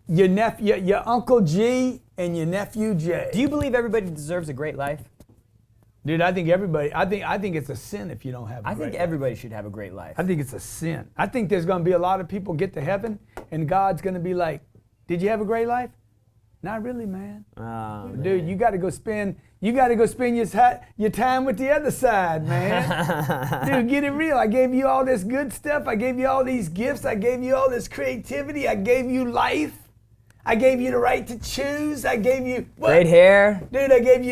your Uncle G and your nephew Jay. Do you believe everybody deserves a great life? Dude, I think everybody. I think it's a sin if you don't have. I think everybody should have a great life. I think it's a sin. I think there's going to be a lot of people get to heaven, and God's going to be like, "Did you have a great life?" Not really, man. Oh, dude, you got to go spend. You got to go spend your time with the other side, man. Dude, get it real. I gave you all this good stuff. I gave you all these gifts. I gave you all this creativity. I gave you life. I gave you the right to choose. I gave you what? Great hair. Dude, I gave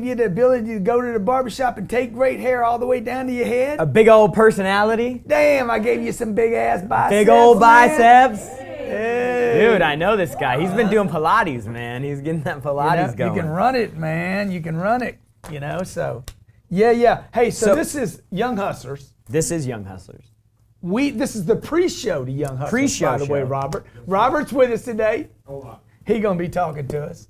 you the ability to go to the barbershop and take great hair all the way down to your head. A big old personality. Damn, I gave you some big ass biceps. Big old biceps. Hey. Dude, I know this guy. He's been doing Pilates, man. He's getting that Pilates going. You can run it, man. You can run it, so. Yeah. Hey, so this is Young Hustlers. This is Young Hustlers. This is the pre-show to Young Hustlers, Pre-show by the way, Robert. Robert's with us today. Hold on. He's going to be talking to us.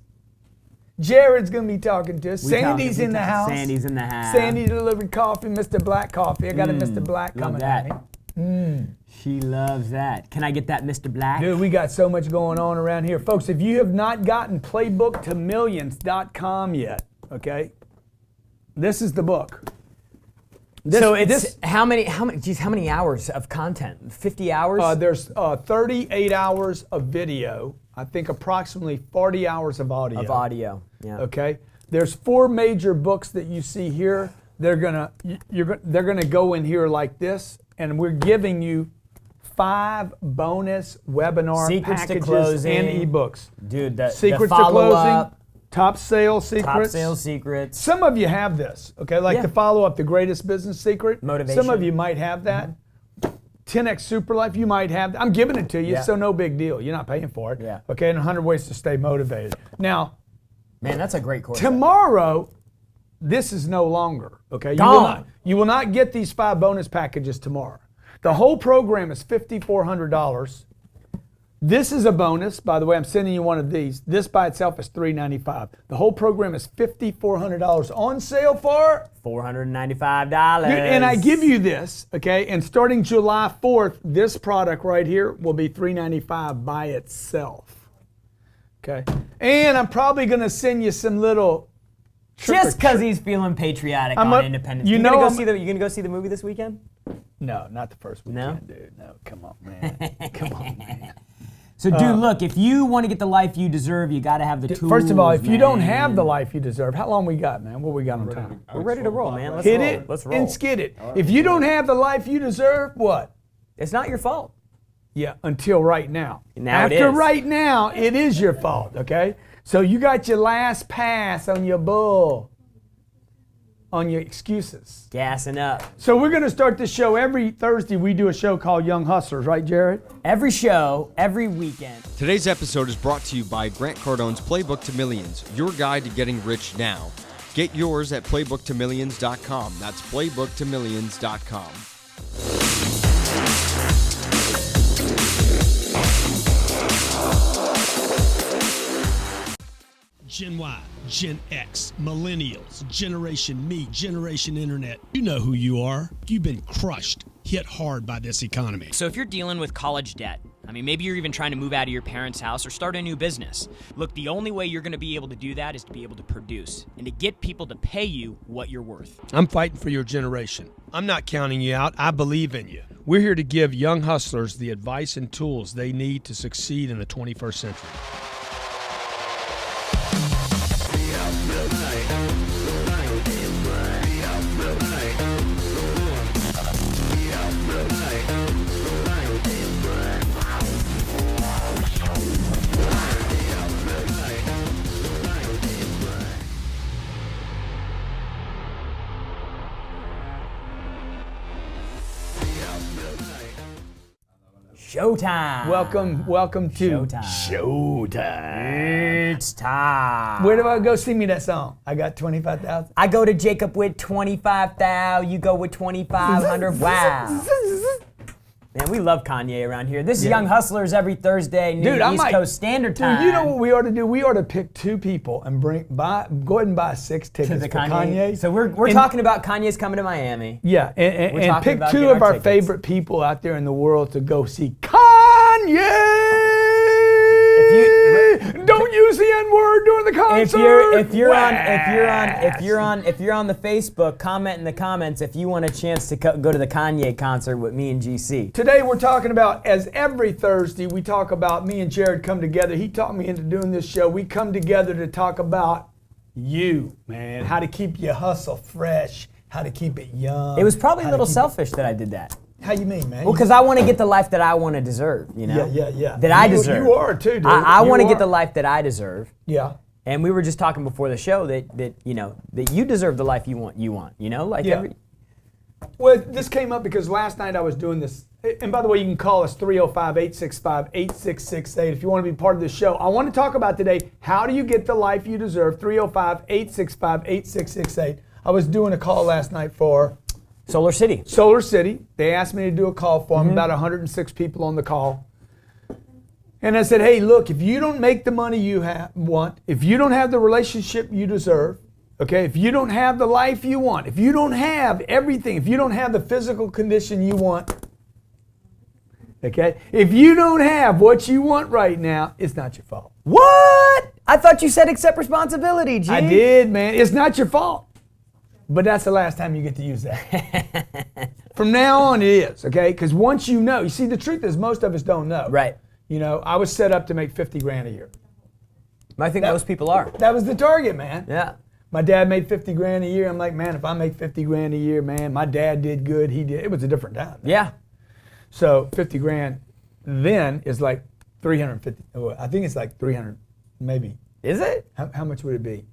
Jarrod's going to be talking to us. Sandy's in the house. Sandy's in the house. Sandy delivered coffee, Mr. Black coffee. I got a Mr. Black coming at me. She loves that. Can I get that Mr. Black? Dude, we got so much going on around here. Folks, if you have not gotten playbooktomillions.com yet, okay, this is the book. How many hours of content? 50 hours? There's 38 hours of video. I think approximately 40 hours of audio. Yeah. Okay. There's 4 major books that you see here. They're gonna go in here like this, and we're giving you 5 bonus webinar Secrets to packages closing. and ebooks. Dude, Secrets the to closing. follow-up. Top sales secrets. Top sales secrets. Some of you have this, okay? Like the follow-up, the greatest business secret. Motivation. Some of you might have that. 10X Super Life, you might have that. I'm giving it to you, so no big deal. You're not paying for it. Yeah. Okay, and 100 ways to stay motivated. Now, man, that's a great course. Tomorrow, this is no longer, okay? You will not get these 5 bonus packages tomorrow. The whole program is $5,400. This is a bonus. By the way, I'm sending you one of these. This by itself is $395. The whole program is $5,400 on sale for $495. Dude, and I give you this, okay? And starting July 4th, this product right here will be $395 by itself. Okay? And I'm probably going to send you some little just because he's feeling patriotic on Independence. You gonna go see the movie this weekend? No, not the first weekend, dude. No, come on, man. Come on, man. So, dude, look, if you want to get the life you deserve, you got to have the tools. First of all, if you don't have the life you deserve, how long we got, man? What we got on time? We're ready to roll, man. Let's Hit roll. it Let's roll. and skid it. If you don't have the life you deserve, what? It's not your fault. Yeah, until right now. Now it After is. right now, it is your fault, okay? So you got your last pass on your bull. On your excuses. Gassing up. So we're going to start this show every Thursday. We do a show called Young Hustlers, right, Jarrod? Every show, every weekend. Today's episode is brought to you by Grant Cardone's Playbook to Millions, your guide to getting rich now. Get yours at playbooktomillions.com. That's playbooktomillions.com. Gen Y, Gen X, Millennials, Generation Me, Generation Internet. You know who you are. You've been crushed, hit hard by this economy. So if you're dealing with college debt, maybe you're even trying to move out of your parents' house or start a new business. Look, the only way you're going to be able to do that is to be able to produce and to get people to pay you what you're worth. I'm fighting for your generation. I'm not counting you out. I believe in you. We're here to give young hustlers the advice and tools they need to succeed in the 21st century. Showtime. Welcome to Showtime. It's time. Where do I go? Sing me that song. I got 25,000. I go to Jacob with 25,000. You go with 2,500. Wow. Man, we love Kanye around here. This is Young Hustlers every Thursday, East Coast Standard Time. Dude, you know what we ought to do? We ought to pick 2 people and go ahead and buy 6 tickets for Kanye. So we're talking about Kanye's coming to Miami. Yeah, and pick 2 of our favorite people out there in the world to go see Kanye. concert. If you're on the Facebook, comment in the comments if you want a chance to go to the Kanye concert with me and GC. Today we're talking about, as every Thursday, we talk about, me and Jarrod come together. He taught me into doing this show. We come together to talk about you, man. How to keep your hustle fresh. How to keep it young. It was probably a little selfish that I did that. How you mean, man? Well, because I want to get the life that I want to deserve, you know? Yeah. That I deserve. You are too, dude. I want to get the life that I deserve. Yeah. And we were just talking before the show that you deserve the life you want, you know? Like Well, this came up because last night I was doing this. And by the way, you can call us 305-865-8668 if you want to be part of the show. I want to talk about today, how do you get the life you deserve? 305-865-8668. I was doing a call last night for Solar City. Solar City. They asked me to do a call for them, about 106 people on the call. And I said, hey, look, if you don't make the money you want, if you don't have the relationship you deserve, okay, if you don't have the life you want, if you don't have everything, if you don't have the physical condition you want, okay, if you don't have what you want right now, it's not your fault. What? I thought you said accept responsibility, G. I did, man. It's not your fault. But that's the last time you get to use that. From now on, it is, okay? Because once you know, you see, the truth is most of us don't know. Right. You know, I was set up to make $50,000 a year. I think most people are. That was the target, man. Yeah. My dad made $50,000 a year. I'm like, man, if I make $50,000 a year, man, my dad did good. He did. It was a different time. Yeah. So $50,000 then is like 350. I think it's like 300, maybe. Is it? How much would it be?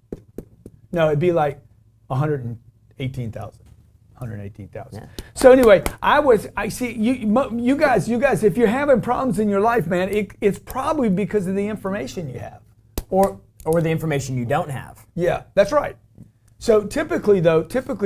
No, it'd be like 118,000. 118,000. Yeah. So anyway, I see you guys. If you're having problems in your life, man, it's probably because of the information you have, or the information you don't have. Yeah, that's right. So typically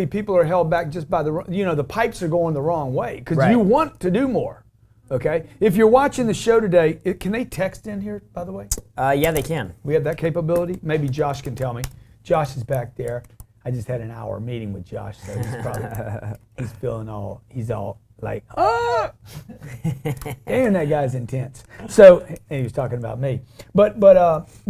people are held back just by the pipes are going the wrong way because you want to do more. Okay. If you're watching the show today, can they text in here? By the way. Yeah, they can. We have that capability. Maybe Josh can tell me. Josh is back there. I just had an hour meeting with Josh, so he's probably he's all like, ah! Damn, that guy's intense. So, and he was talking about me. But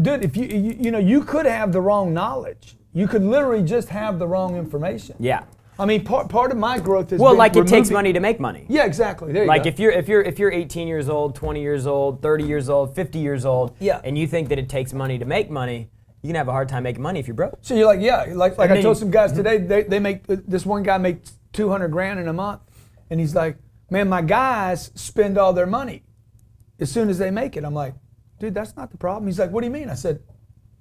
dude, if you could have the wrong knowledge. You could literally just have the wrong information. Yeah. I mean, part of my growth is it takes money to make money. Yeah, exactly. There you go. If you're 18 years old, 20 years old, 30 years old, 50 years old, and you think that it takes money to make money, you can have a hard time making money if you're broke. So you're like, like I told some guys today, they make, this one guy makes $200,000 in a month, and he's like, man, my guys spend all their money as soon as they make it. I'm like, dude, that's not the problem. He's like, what do you mean? I said,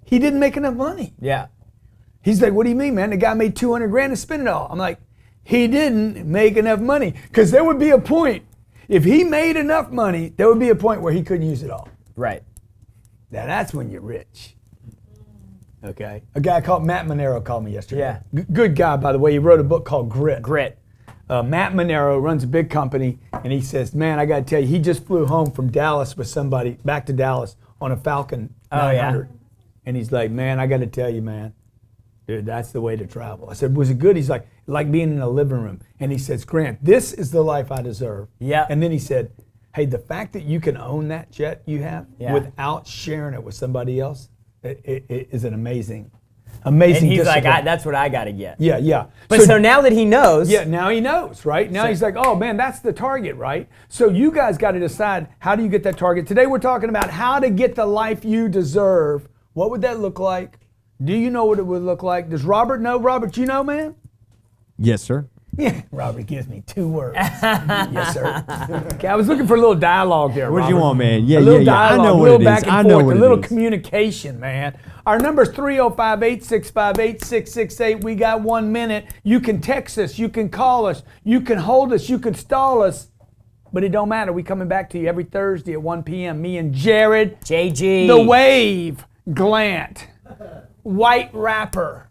he didn't make enough money. Yeah. He's like, what do you mean, man? The guy made $200,000 and spent it all. I'm like, he didn't make enough money, because there would be a point, if he made enough money, there would be a point where he couldn't use it all. Right. Now that's when you're rich. Okay. A guy called Matt Monero called me yesterday. Yeah. Good guy, by the way. He wrote a book called Grit. Grit. Matt Monero runs a big company, and he says, man, I got to tell you, he just flew home from Dallas with somebody, back to Dallas, on a Falcon 900. Yeah. And he's like, man, I got to tell you, man, dude, that's the way to travel. I said, was it good? He's like being in a living room. And he says, Grant, this is the life I deserve. Yeah. And then he said, hey, the fact that you can own that jet you have without sharing it with somebody else, it is an amazing And he's discipline. like, that's what I got to get. Yeah. But so now that he knows. Yeah, now he knows, right? Now he's like, oh man, that's the target, right? So you guys got to decide, how do you get that target? Today we're talking about how to get the life you deserve. What would that look like? Do you know what it would look like? Does Robert know? Robert, you know, man? Yes, sir. Yeah, Robert gives me 2 words. Yes, sir. Okay, I was looking for a little dialogue there, What do Robert. you want, man? A little dialogue, I know a what little it back is. and I forth, know what a it little is. communication, man. Our number is 305-865-8668. We got 1 minute. You can text us. You can call us. You can hold us. You can stall us. But it don't matter. We coming back to you every Thursday at 1 p.m. Me and Jarrod. JG. The Wave. Glandt. White rapper.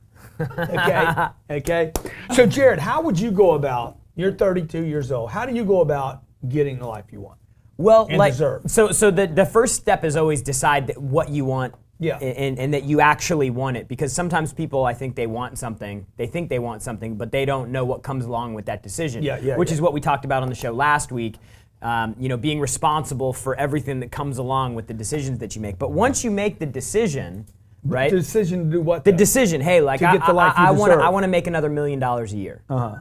Okay? So, Jarrod, how would you go about, you're 32 years old, how do you go about getting the life you want? Well, and deserve? So the first step is always decide what you want. Yeah. And that you actually want it, because sometimes people, I think they want something, but they don't know what comes along with that decision. Which is what we talked about on the show last week. Being responsible for everything that comes along with the decisions that you make. But once you make the decision, right? The decision to do what? The decision, hey, like to get the life you I deserve. want to make another $1 million a year. Uh-huh.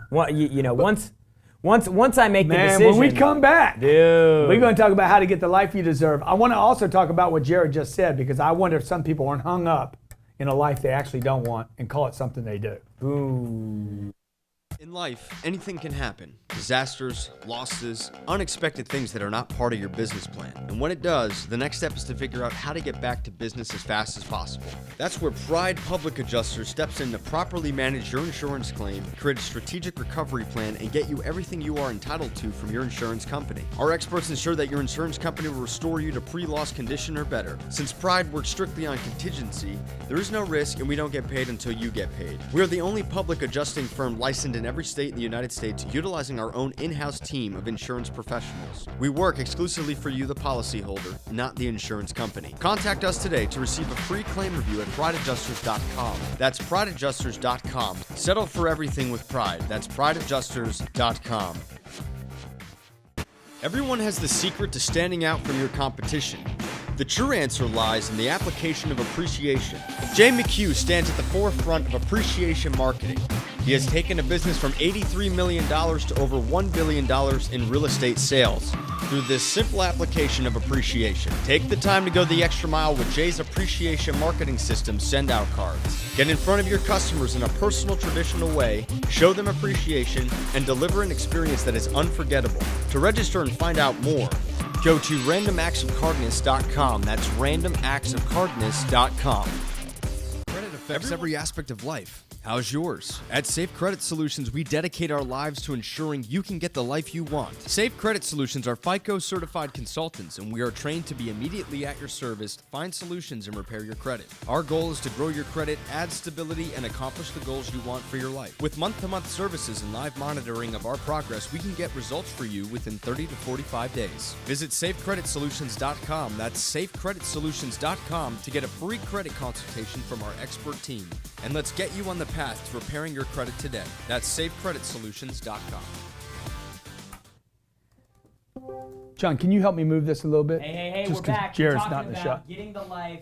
Once I make the decision. When we come back, dude, we're going to talk about how to get the life you deserve. I want to also talk about what Jarrod just said, because I wonder if some people aren't hung up in a life they actually don't want and call it something they do. Boom. In life, anything can happen. Disasters, losses, unexpected things that are not part of your business plan. And when it does, the next step is to figure out how to get back to business as fast as possible. That's where Pride Public Adjuster steps in to properly manage your insurance claim, create a strategic recovery plan, and get you everything you are entitled to from your insurance company. Our experts ensure that your insurance company will restore you to pre-loss condition or better. Since Pride works strictly on contingency, there is no risk and we don't get paid until you get paid. We are the only public adjusting firm licensed in every state in the United States, utilizing our own in-house team of insurance professionals. We work exclusively for you, the policyholder, not the insurance company. Contact us today to receive a free claim review at prideadjusters.com. That's prideadjusters.com. Settle for everything with Pride. That's prideadjusters.com. Everyone has the secret to standing out from your competition. The true answer lies in the application of appreciation. Jay McHugh stands at the forefront of appreciation marketing. He has taken a business from $83 million to over $1 billion in real estate sales through this simple application of appreciation. Take the time to go the extra mile with Jay's appreciation marketing system send-out cards. Get in front of your customers in a personal, traditional way, show them appreciation, and deliver an experience that is unforgettable. To register and find out more, go to randomactsofcardness.com. That's randomactsofcardness.com. Credit affects every aspect of life. How's yours? At Safe Credit Solutions, we dedicate our lives to ensuring you can get the life you want. Safe Credit Solutions are FICO certified consultants, and we are trained to be immediately at your service to find solutions and repair your credit. Our goal is to grow your credit, add stability, and accomplish the goals you want for your life. With month-to-month services and live monitoring of our progress, we can get results for you within 30 to 45 days. Visit safecreditsolutions.com. That's safecreditsolutions.com to get a free credit consultation from our expert team. And let's get you on the path to repairing your credit today. That's safecreditsolutions.com. John, can you help me move this a little bit? Hey, Just we're 'cause back. We're Jarrod's talking not in the about shop. getting the life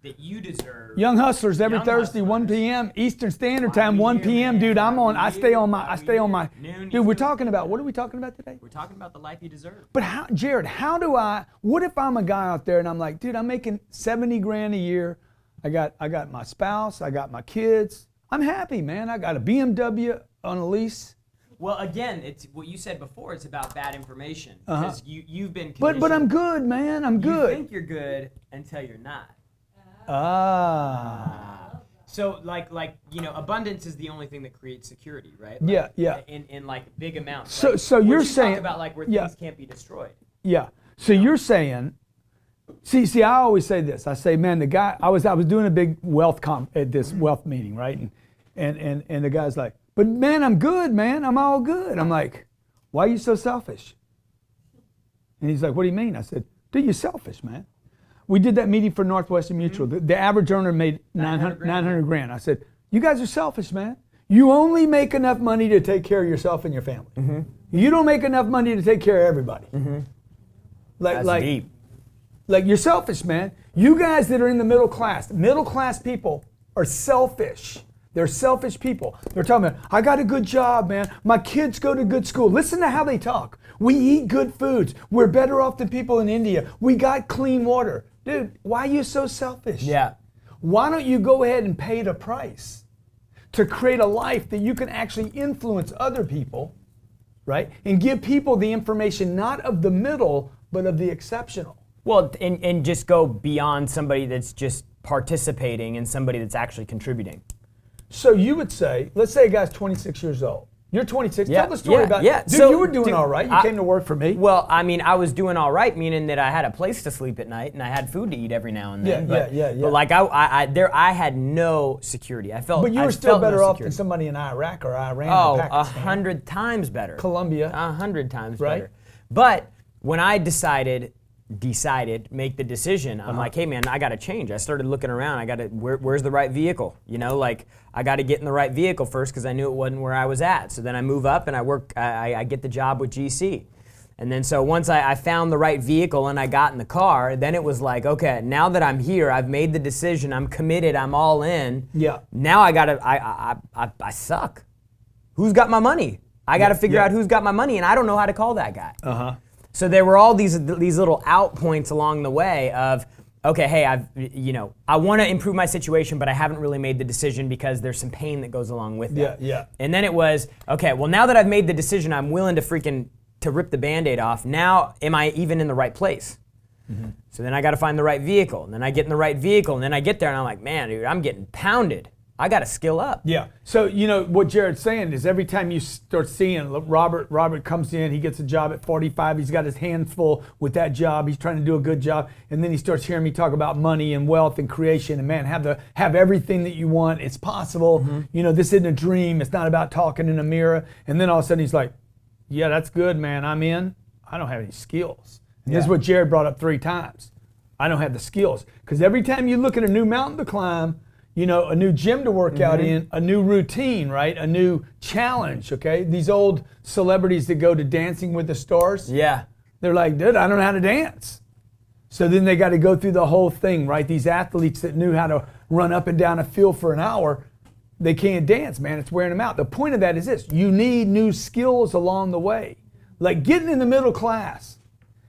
that you deserve. Young Hustlers every Young Thursday, 1 Hustlers. p.m. Eastern Standard Why Time, we 1 here, p.m. man? Dude, Why I we stay on here? my, Why I we stay on here? my. Noon, Dude, we're Eastern talking about, Standard what are we talking about today? We're talking about the life you deserve. But how, Jarrod, what if I'm a guy out there and I'm like, dude, I'm making 70 grand a year. I got my spouse, I got my kids. I'm happy, man. I got a BMW on a lease. Well, again, it's what you said before. It's about bad information because you've been. But I'm good, man. I'm good. You think you're good until you're not. So like abundance is the only thing that creates security, right? Like, yeah. In like big amounts. So like, so what you're you saying talk about like where yeah, things can't be destroyed. yeah. So you're saying. See, I always say this. I say, man, the guy. I was doing a big wealth at this wealth meeting, right? And the guy's like, but man, I'm good, man. I'm all good. I'm like, why are you so selfish? And he's like, what do you mean? I said, dude, you're selfish, man. We did that meeting for Northwestern Mutual. The average earner made 900 grand. I said, you guys are selfish, man. You only make enough money to take care of yourself and your family. You don't make enough money to take care of everybody. That's deep. Like you're selfish, man. You guys that are in the middle class people are selfish. They're selfish people. They're talking about, I got a good job, man. My kids go to good school. Listen to how they talk. We eat good foods. We're better off than people in India. We got clean water. Dude, why are you so selfish? Yeah. Why don't you go ahead and pay the price to create a life that you can actually influence other people, right? And give people the information not of the middle, but of the exceptional. Well, and just go beyond somebody that's just participating and somebody that's actually contributing. So you would say, let's say a guy's 26 years old. You're 26. Tell the story about yeah. Dude, So, you were doing all right. You came to work for me. Well, I mean, I was doing all right, meaning that I had a place to sleep at night and I had food to eat every now and then. Yeah. But like I had no security. I felt. But you I were still felt no better off security. than somebody in Iraq or Iran Oh, or Pakistan. 100 times better. Colombia. 100 times Right. better. But when I decided, make the decision, I'm like, hey man, I gotta change. I started looking around. Where's the right vehicle? You know, like I gotta get in the right vehicle first because I knew it wasn't where I was at. So then I move up and I get the job with GC. And then so once I found the right vehicle and I got in the car, then it was like, okay, now that I'm here, I've made the decision, I'm committed, I'm all in. Yeah. Now I suck. Who's got my money? I got to figure out who's got my money, and I don't know how to call that guy. Uh-huh. So there were all these little out points along the way of, okay, hey, I want to improve my situation, but I haven't really made the decision because there's some pain that goes along with that. Yeah. And then it was, okay, well, now that I've made the decision, I'm willing to rip the Band-Aid off. Now, am I even in the right place? Mm-hmm. So then I got to find the right vehicle, and then I get in the right vehicle, and then I get there, and I'm like, man, dude, I'm getting pounded. I got to skill up. Yeah. So, what Jarrod's saying is every time you start seeing Robert comes in, he gets a job at 45, he's got his hands full with that job, he's trying to do a good job, and then he starts hearing me talk about money and wealth and creation, and man, have everything that you want, it's possible, this isn't a dream, it's not about talking in a mirror, and then all of a sudden he's like, yeah, that's good, man, I'm in, I don't have any skills. And this is what Jarrod brought up 3 times. I don't have the skills. Because every time you look at a new mountain to climb, a new gym to work out in, a new routine, right? A new challenge, okay? These old celebrities that go to Dancing with the Stars, they're like, dude, I don't know how to dance. So then they got to go through the whole thing, right? These athletes that knew how to run up and down a field for an hour, they can't dance, man. It's wearing them out. The point of that is this. You need new skills along the way. Like getting in the middle class.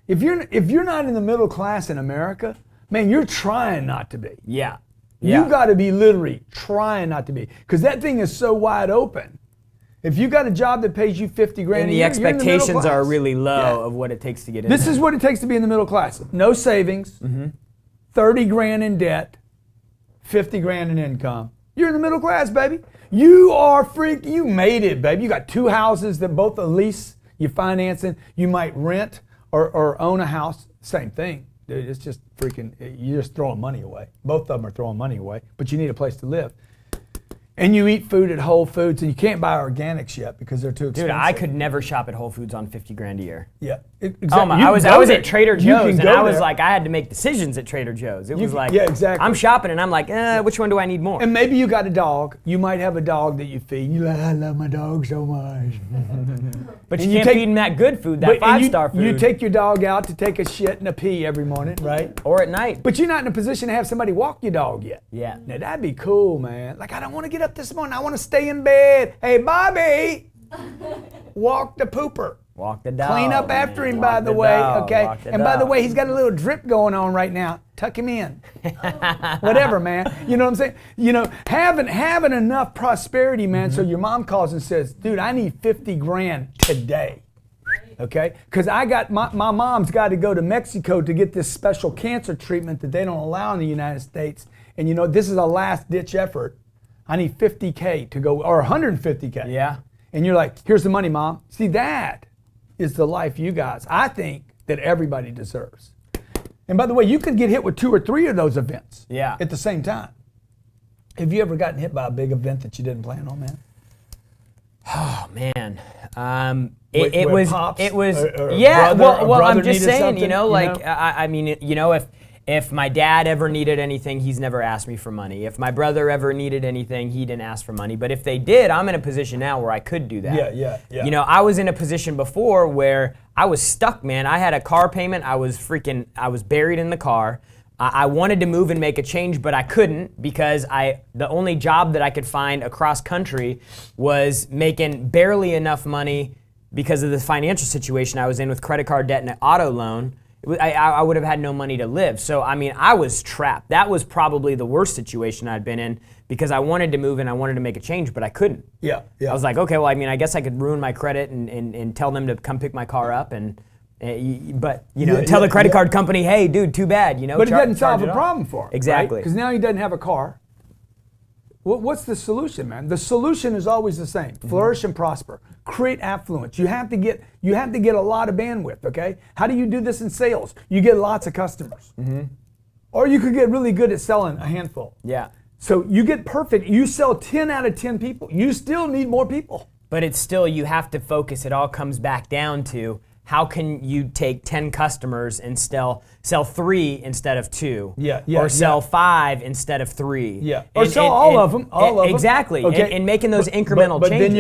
If you're not in the middle class in America, man, you're trying not to be. Yeah. You got to be literally trying not to be, because that thing is so wide open. If you got a job that pays you $50 grand a year, and the expectations are really low Yeah. of what it takes to get in. This is what it takes to be in the middle class. No savings, 30 grand in debt, 50 grand in income. You're in the middle class, baby. You are you made it, baby. You got 2 houses that both a lease, you're financing. You might rent or own a house. Same thing. Dude, it's just you're just throwing money away. Both of them are throwing money away, but you need a place to live. And you eat food at Whole Foods, and you can't buy organics yet because they're too expensive. Dude, I could never shop at Whole Foods on 50 grand a year. Yeah, exactly. Oh my! I was at Trader Joe's, and I was like, I had to make decisions at Trader Joe's. It was like, yeah, exactly. I'm shopping, and I'm like, which one do I need more? And maybe you got a dog. You might have a dog that you feed. You're like, I love my dog so much. But you can't feed him that good food, that 5-star food. You take your dog out to take a shit and a pee every morning, right? Or at night. But you're not in a position to have somebody walk your dog yet. Yeah. Now that'd be cool, man. Like, I don't want to get up this morning. I want to stay in bed. Hey, Bobby, walk the pooper. Walk the dog. Clean up after him, by the way, okay? And by the way, he's got a little drip going on right now. Tuck him in. Whatever, man. You know what I'm saying? Having enough prosperity, man, so your mom calls and says, dude, I need 50 grand today. Okay? Because my mom's got to go to Mexico to get this special cancer treatment that they don't allow in the United States. And this is a last ditch effort. I need 50K to go, or 150K. Yeah. And you're like, here's the money, Mom. See, that is the life you guys, I think, that everybody deserves. And by the way, you could get hit with 2 or 3 of those events at the same time. Have you ever gotten hit by a big event that you didn't plan on, man? Oh, man. It was yeah, well, I'm just saying, if my dad ever needed anything, he's never asked me for money. If my brother ever needed anything, he didn't ask for money. But if they did, I'm in a position now where I could do that. Yeah. I was in a position before where I was stuck, man. I had a car payment. I was buried in the car. I wanted to move and make a change, but I couldn't because the only job that I could find across country was making barely enough money because of the financial situation I was in with credit card debt and an auto loan. I would have had no money to live. So, I was trapped. That was probably the worst situation I'd been in because I wanted to move and I wanted to make a change, but I couldn't. Yeah. I was like, okay, well, I guess I could ruin my credit and tell them to come pick my car up tell the credit card company, hey, dude, too bad, But it doesn't solve the problem for him. Exactly. Because now he doesn't have a car. What's the solution, man? The solution is always the same. Flourish and prosper. Create affluence. You have to get a lot of bandwidth, okay? How do you do this in sales? You get lots of customers. Or you could get really good at selling a handful. Yeah. So you get perfect. You sell 10 out of 10 people. You still need more people. But it's still, you have to focus. It all comes back down to how can you take 10 customers and sell 3 instead of 2? Or sell 5 instead of 3. Or sell all of them. Exactly. Okay. And making those incremental but changes. then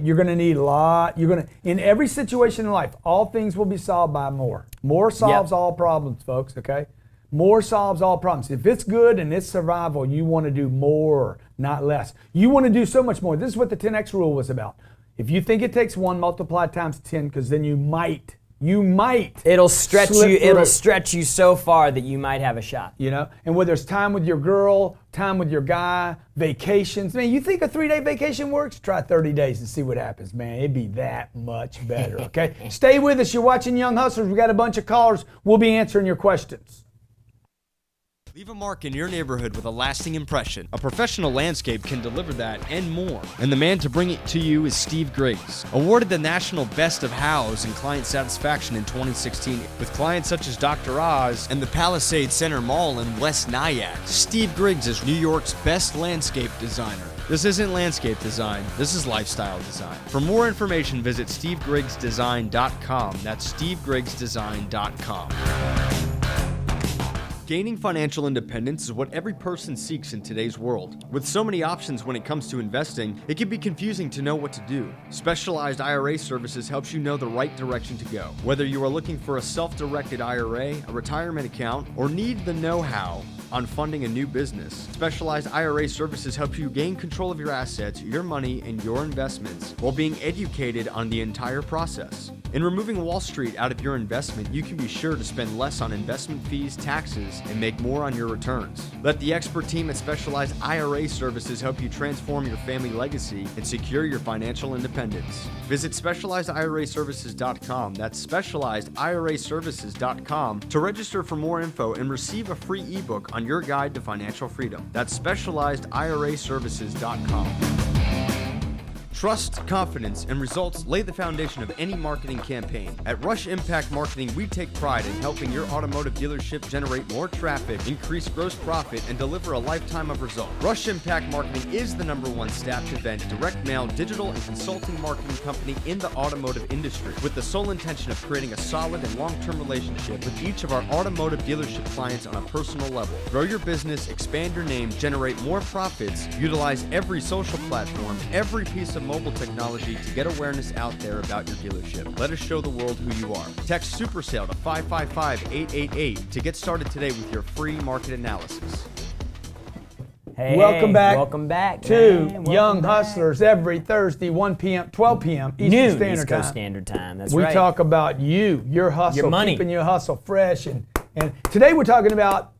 you're gonna need a lot. In every situation in life, all things will be solved by more. More solves all problems, folks. Okay. More solves all problems. If it's good and it's survival, you want to do more, not less. You want to do so much more. This is what the 10X rule was about. If you think it takes 1, multiply times 10, because then you might. It'll stretch you. It'll stretch you so far that you might have a shot. And whether it's time with your girl, time with your guy, vacations. Man, you think a 3-day vacation works? Try 30 days and see what happens, man. It'd be that much better. Okay. Stay with us. You're watching Young Hustlers. We got a bunch of callers. We'll be answering your questions. Leave a mark in your neighborhood with a lasting impression. A professional landscape can deliver that and more. And the man to bring it to you is Steve Griggs. Awarded the National Best of Hows in Client Satisfaction in 2016 with clients such as Dr. Oz and the Palisade Center Mall in West Nyack. Steve Griggs is New York's best landscape designer. This isn't landscape design, this is lifestyle design. For more information, visit stevegrigsdesign.com. That's stevegrigsdesign.com. Gaining financial independence is what every person seeks in today's world. With so many options when it comes to investing, it can be confusing to know what to do. Specialized IRA Services helps you know the right direction to go. Whether you are looking for a self-directed IRA, a retirement account, or need the know-how on funding a new business, Specialized IRA Services helps you gain control of your assets, your money, and your investments while being educated on the entire process. In removing Wall Street out of your investment, you can be sure to spend less on investment fees, taxes, and make more on your returns. Let the expert team at Specialized IRA Services help you transform your family legacy and secure your financial independence. Visit specializediraservices.com. That's specializediraservices.com to register for more info and receive a free ebook on your guide to financial freedom. That's specializediraservices.com. Trust, confidence, and results lay the foundation of any marketing campaign. At Rush Impact Marketing, we take pride in helping your automotive dealership generate more traffic, increase gross profit, and deliver a lifetime of results. Rush Impact Marketing is the #1 staffed event, direct mail, digital, and consulting marketing company in the automotive industry, with the sole intention of creating a solid and long-term relationship with each of our automotive dealership clients on a personal level. Grow your business, expand your name, generate more profits, utilize every social platform, every piece of mobile technology to get awareness out there about your dealership. Let us show the world who you are. Text SuperSale to 555-888 to get started today with your free market analysis. Hey, welcome back to Young Hustlers every Thursday, 1 p.m., 12 p.m. Eastern Standard East Coast Standard Time. That's we right. talk about your hustle, your money, keeping your hustle fresh, and today we're talking about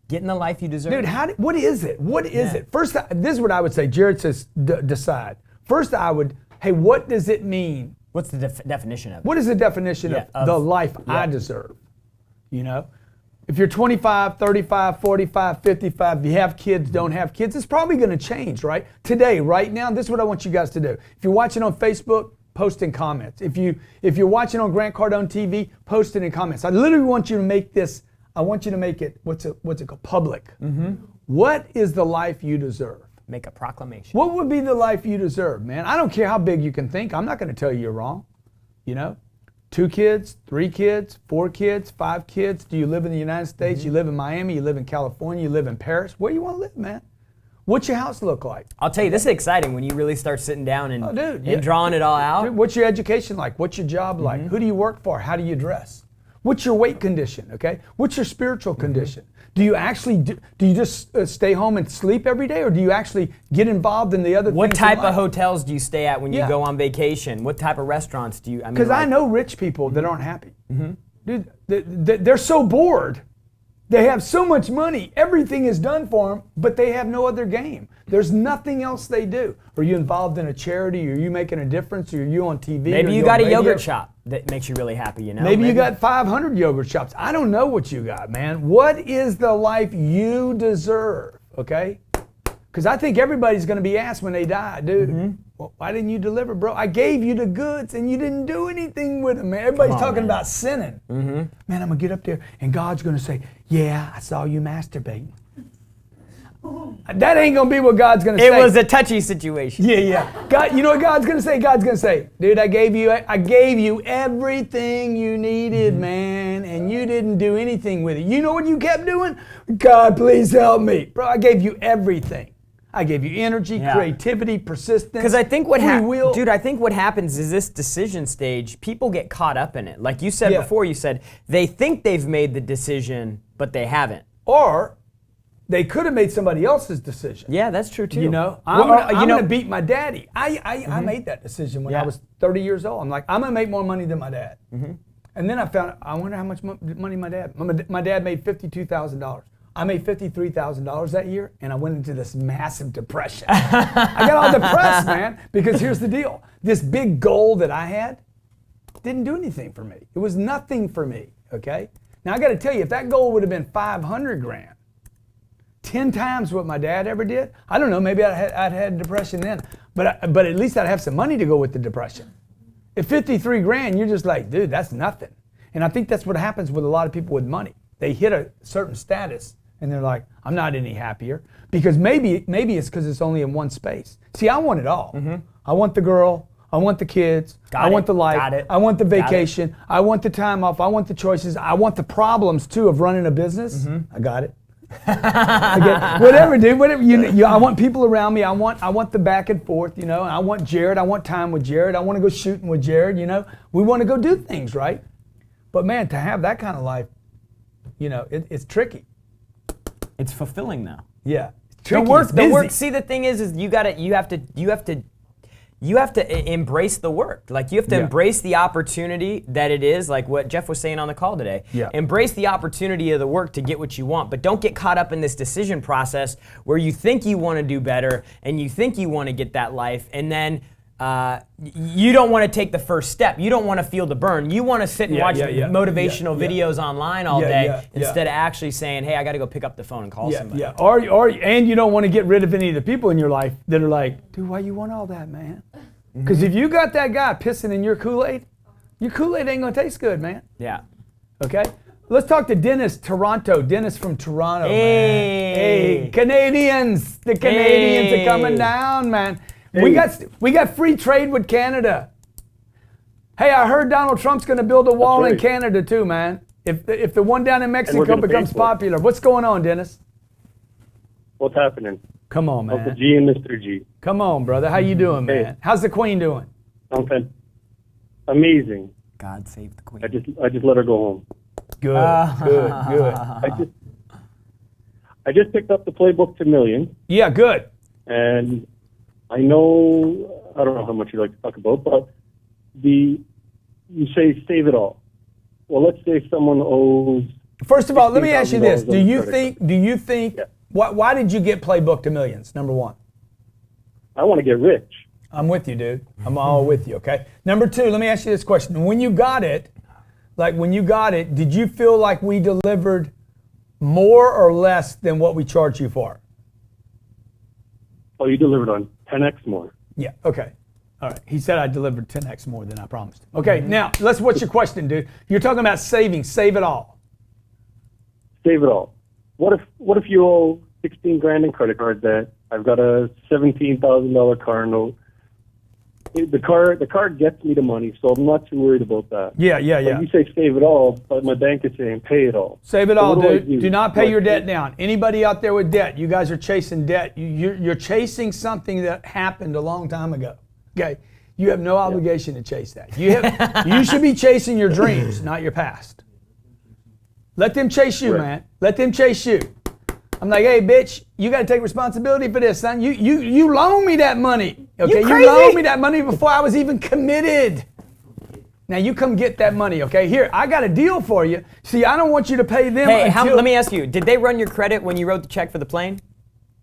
getting the life you deserve. Dude, what is it? What is it? First, this is what I would say. Jarrod says, decide. First, hey, what does it mean? What's the definition of it? What is the definition of the life I deserve? If you're 25, 35, 45, 55, you have kids, don't have kids, it's probably going to change, right? Today, right now, this is what I want you guys to do. If you're watching on Facebook, post in comments. If you're watching on Grant Cardone TV, post it in comments. I literally want you to make this. I want you to make it, what's it called? Public. Mm-hmm. What is the life you deserve? Make a proclamation. What would be the life you deserve, man? I don't care how big you can think. I'm not going to tell you you're wrong. 2 kids, 3 kids, 4 kids, 5 kids. Do you live in the United States? You live in Miami? You live in California? You live in Paris? Where you want to live, man? What's your house look like? I'll tell you, this is exciting when you really start sitting down and drawing it all out. Dude, what's your education like? What's your job like? Who do you work for? How do you dress? What's your weight condition, okay? What's your spiritual condition? Do you actually, do you just stay home and sleep every day, or do you actually get involved in the other things? What type of hotels do you stay at when you go on vacation? What type of restaurants do you, Because I know rich people that aren't happy. Dude, they're so bored. They have so much money. Everything is done for them, but they have no other game. There's nothing else they do. Are you involved in a charity? Are you making a difference? Are you on TV? Maybe you got a yogurt shop that makes you really happy, Maybe you got 500 yogurt shops. I don't know what you got, man. What is the life you deserve, okay? Because I think everybody's going to be asked when they die, dude, well, why didn't you deliver, bro? I gave you the goods and you didn't do anything with them, man. Everybody's talking about sinning. Man, I'm going to get up there and God's going to say, yeah, I saw you masturbating. That ain't gonna be what God's gonna say. It was a touchy situation. Yeah. God, you know what God's gonna say? God's gonna say, dude, I gave you everything you needed, man, and you didn't do anything with it. You know what you kept doing? God, please help me. Bro, I gave you everything. I gave you energy, creativity, persistence. Because I think what I think what happens is this decision stage, people get caught up in it. Like you said before, you said they think they've made the decision, but they haven't. Or they could have made somebody else's decision. Yeah, that's true too. You know, I'm gonna beat my daddy. I made that decision when I was 30 years old. I'm like, I'm gonna make more money than my dad. And then I wonder how much money my dad made $52,000. I made $53,000 that year, and I went into this massive depression. I got all depressed, man, because here's the deal. This big goal that I had didn't do anything for me. It was nothing for me, okay? Now, I got to tell you, if that goal would have been 500 grand, 10 times what my dad ever did, I don't know, maybe I'd had depression then, but at least I'd have some money to go with the depression. At 53 grand, you're just like, dude, that's nothing. And I think that's what happens with a lot of people with money. They hit a certain status, and they're like, I'm not any happier. Because maybe it's because it's only in one space. See, I want it all. I want the girl. I want the kids. I want the life. I want the vacation. I want the time off. I want the choices. I want the problems, too, of running a business. I got it. Whatever, dude. Whatever. I want people around me. I want the back and forth, you know. I want Jarrod. I want time with Jarrod. I want to go shooting with Jarrod, you know. We want to go do things, right? But, man, to have that kind of life, you know, it's tricky. It's fulfilling though. Yeah. The work. See, the thing is you have to embrace the work. Like you have to embrace the opportunity that it is, like what Jeff was saying on the call today. Yeah. Embrace the opportunity of the work to get what you want, but don't get caught up in this decision process where you think you want to do better and you think you want to get that life, and then you don't want to take the first step. You don't want to feel the burn. You want to sit and watch motivational videos online all day instead of actually saying, hey, I got to go pick up the phone and call somebody. And you don't want to get rid of any of the people in your life that are like, dude, why you want all that, man? Because if you got that guy pissing in your Kool-Aid ain't going to taste good, man. Yeah. Okay? Let's talk to Dennis Toronto. Dennis from Toronto, man. Hey, Canadians. The Canadians are coming down, man. We got free trade with Canada. Hey, I heard Donald Trump's going to build a wall in Canada too, man. If the one down in Mexico becomes popular, what's going on, Dennis? What's happening? Come on, man. Uncle G and Mr. G. Come on, brother. How you doing, man? How's the Queen doing? I'm amazing. God save the Queen. I just let her go home. Good. I just picked up the playbook to million. Yeah, good. And I know, I don't know how much you like to talk about, but you say save it all. Well, let's say someone owes. First of all, let me ask you this: Do you think? Why did you get Playbook to Millions? Number one. I want to get rich. I'm with you, dude. I'm all with you. Okay. Number two, let me ask you this question: When you got it, did you feel like we delivered more or less than what we charged you for? Oh, you delivered on 10x more. Yeah. Okay. All right. He said I delivered 10x more than I promised. Okay. Now, what's your question, dude? You're talking about saving. Save it all. Save it all. What if you owe 16 grand in credit card debt? I've got a $17,000 car note. The car gets me the money, so I'm not too worried about that. Yeah. But you say save it all, but my bank is saying pay it all. Save it all, dude. Do not pay your debt down. Anybody out there with debt, you guys are chasing debt. You're chasing something that happened a long time ago. Okay, you have no obligation to chase that. You should be chasing your dreams, not your past. Let them chase you, man. Let them chase you. I'm like, hey, bitch, you got to take responsibility for this, son. You loaned me that money. Okay, you loaned me that money before I was even committed. Now you come get that money, okay? Here, I got a deal for you. See, I don't want you to pay them. Hey, let me ask you: did they run your credit when you wrote the check for the plane?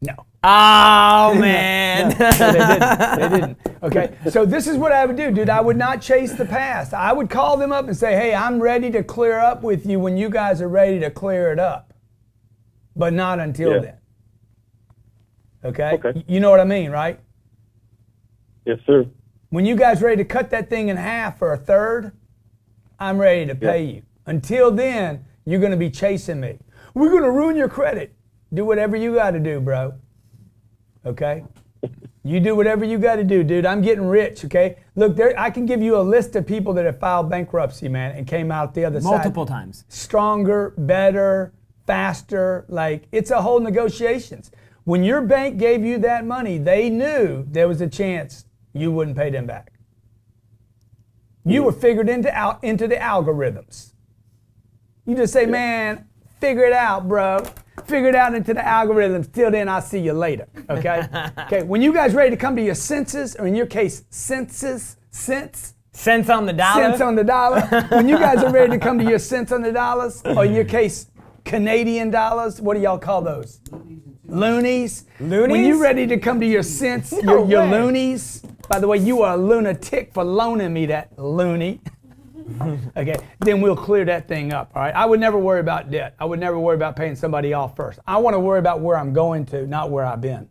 No. Oh man. No, they didn't. Okay. So this is what I would do, dude. I would not chase the past. I would call them up and say, hey, I'm ready to clear up with you when you guys are ready to clear it up. But not until then. Okay? You know what I mean, right? Yes, sir. When you guys are ready to cut that thing in half or a third, I'm ready to pay you. Until then, you're going to be chasing me. We're going to ruin your credit. Do whatever you got to do, bro. Okay? You do whatever you got to do, dude. I'm getting rich, okay? Look, I can give you a list of people that have filed bankruptcy, man, and came out the other side. Multiple times. Stronger, better, faster. Like, it's a whole negotiations. When your bank gave you that money, they knew there was a chance you wouldn't pay them back. You were figured into the algorithms. You just say, man, figure it out, bro. Figure it out into the algorithms. Till then, I'll see you later. Okay? Okay. When you guys ready to come to your senses, or in your case, sense Cents on the dollar. cents on the dollar. When you guys are ready to come to your cents on the dollars, or in your case, Canadian dollars, what do y'all call those? Loonies. Loonies? When you're ready to come to your cents, your loonies. By the way, you are a lunatic for loaning me that loony. Okay, then we'll clear that thing up, all right? I would never worry about debt. I would never worry about paying somebody off first. I want to worry about where I'm going to, not where I've been.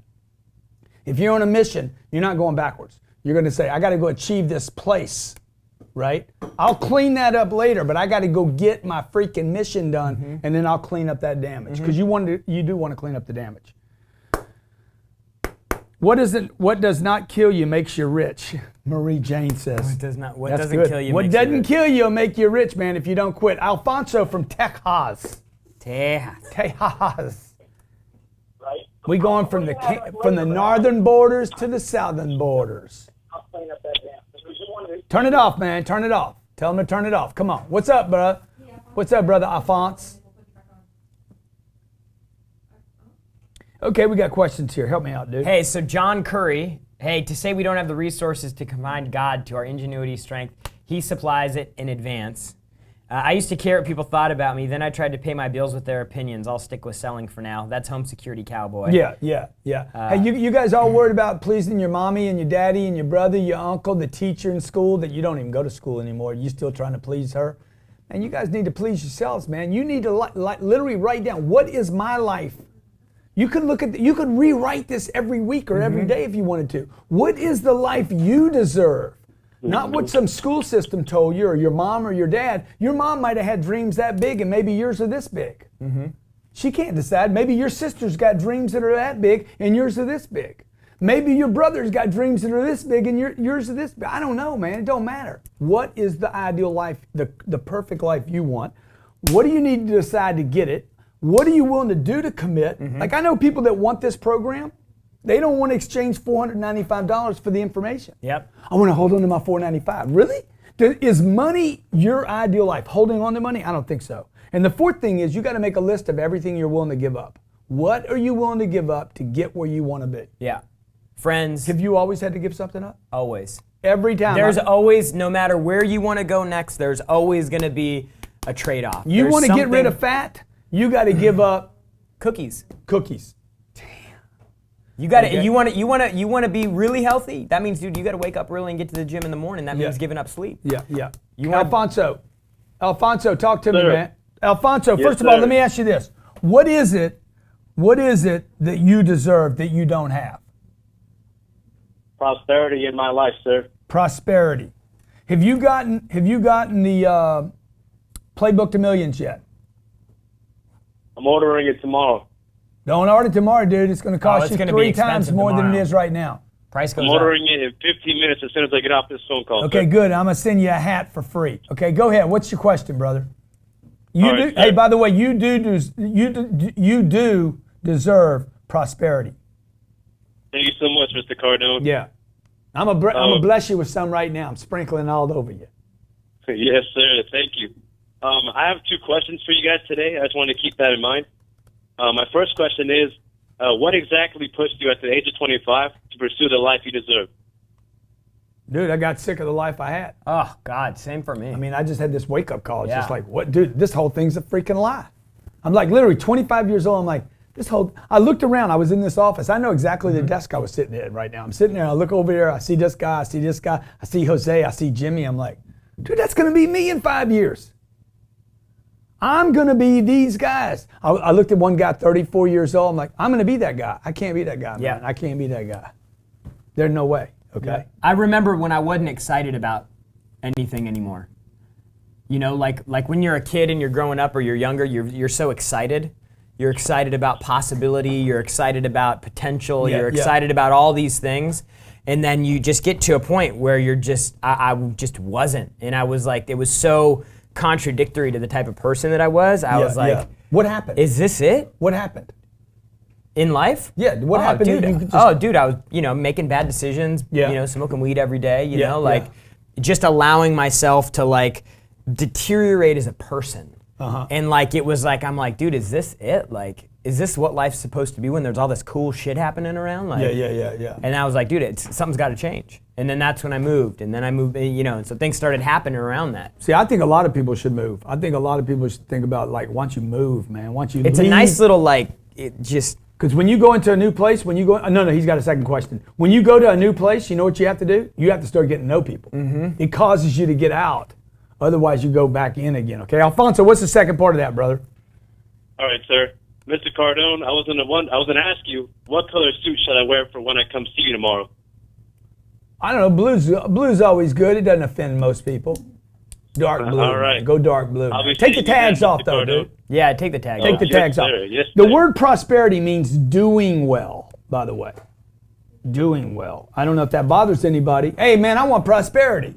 If you're on a mission, you're not going backwards. You're going to say, I got to go achieve this place, right? I'll clean that up later, but I got to go get my freaking mission done, and then I'll clean up that damage, because you do want to clean up the damage. What does not kill you makes you rich? Marie Jane says. What That's doesn't good. kill you What makes you doesn't rich. kill you will make you rich, man, if you don't quit. Alfonso from Texas. Texas. Right? We going from the northern borders to the southern borders. I'll clean up that dam. Turn it off, man. Turn it off. Tell them to turn it off. Come on. What's up, bro? What's up, brother Alphonse? Okay, we got questions here. Help me out, dude. Hey, so John Curry, to say we don't have the resources to combine God to our ingenuity strength, he supplies it in advance. I used to care what people thought about me. Then I tried to pay my bills with their opinions. I'll stick with selling for now. That's home security cowboy. Yeah. Hey, you guys all worried about pleasing your mommy and your daddy and your brother, your uncle, the teacher in school that you don't even go to school anymore. You still trying to please her? And you guys need to please yourselves, man. You need to literally write down, what is my life? You could you could rewrite this every week or every day if you wanted to. What is the life you deserve? Not what some school system told you, or your mom or your dad. Your mom might have had dreams that big, and maybe yours are this big. She can't decide. Maybe your sister's got dreams that are that big, and yours are this big. Maybe your brother's got dreams that are this big, and yours are this big. I don't know, man. It don't matter. What is the ideal life, the perfect life you want? What do you need to decide to get it? What are you willing to do to commit? Like, I know people that want this program. They don't want to exchange $495 for the information. Yep. I want to hold on to my $495. Really? Is money your ideal life? Holding on to money? I don't think so. And the fourth thing is, you got to make a list of everything you're willing to give up. What are you willing to give up to get where you want to be? Yeah. Friends. Have you always had to give something up? Always. Every time. There's always, no matter where you want to go next, there's always going to be a trade-off. You want to get rid of fat? You got to give up cookies. Cookies. You got to. Okay. You want to be really healthy. That means, dude, you got to wake up early and get to the gym in the morning. That means giving up sleep. Yeah. You Alfonso, talk to me, man. Alfonso, Yes, first of all, sir. let me ask you this: What is it that you deserve that you don't have? Prosperity in my life, sir. Prosperity. Have you gotten the Playbook to Millions yet? I'm ordering it tomorrow. Don't order it tomorrow, dude. It's going to cost it's you gonna be 3 times expensive more than it tomorrow. is right now. Price goes I'm up. ordering it in 15 minutes as soon as I get off this phone call. Okay, sir. good. I'm going to send you a hat for free. Okay, go ahead. What's your question, brother? You All do. right, Hey, sir. by the way, you do deserve prosperity. Thank you so much, Mr. Cardone. Yeah. I'm gonna bless you with some right now. I'm sprinkling all over you. Yes, sir. Thank you. I have 2 questions for you guys today. I just want to keep that in mind. My first question is, what exactly pushed you at the age of 25 to pursue the life you deserve? Dude, I got sick of the life I had. Oh God, same for me. I mean, I just had this wake-up call. It's Yeah. just like, what, dude, this whole thing's a freaking lie. I'm like literally 25 years old. I'm like, I looked around. I was in this office. I know exactly the desk I was sitting at right now. I'm sitting there. I look over here. I see this guy. I see this guy. I see Jose. I see Jimmy. I'm like, dude, that's going to be me in 5 years. I'm going to be these guys. I looked at one guy, 34 years old. I'm like, I'm going to be that guy. I can't be that guy, man. Yeah. I can't be that guy. There's no way. Okay. I remember when I wasn't excited about anything anymore. You know, like when you're a kid and you're growing up or you're younger, you're so excited. You're excited about possibility. You're excited about potential. Yeah, you're excited about all these things. And then you just get to a point where you're just, I just wasn't. And I was like, it was so contradictory to the type of person that I was. I was like, what happened? is this it? What happened? In life? Yeah, what happened? Dude, I was, making bad decisions, smoking weed every day, you know, like just allowing myself to like deteriorate as a person. And like, it was like, I'm like, dude, is this it? Like, is this what life's supposed to be when there's all this cool shit happening around? Like, yeah. And I was like, dude, something's got to change. And then that's when I moved. And then I moved, and so things started happening around that. See, I think a lot of people should move. I think a lot of people should think about, like, once you move, man, once you It's leave, a nice little, like, it just... Because when you go into a new place, no, he's got a second question. When you go to a new place, you know what you have to do? You have to start getting to know people. It causes you to get out. Otherwise, you go back in again, okay? Alfonso, what's the second part of that, brother? All right, sir. Mr. Cardone, I was going to ask you, what color suit should I wear for when I come see you tomorrow? I don't know. Blue's always good. It doesn't offend most people. Dark blue. All right. Man. Go dark blue. I'll Take the tags off, though, dude. Yeah, take the tags off. Take the tags off. Yes, The sir. word prosperity means doing well, by the way. Doing well. I don't know if that bothers anybody. Hey, man, I want prosperity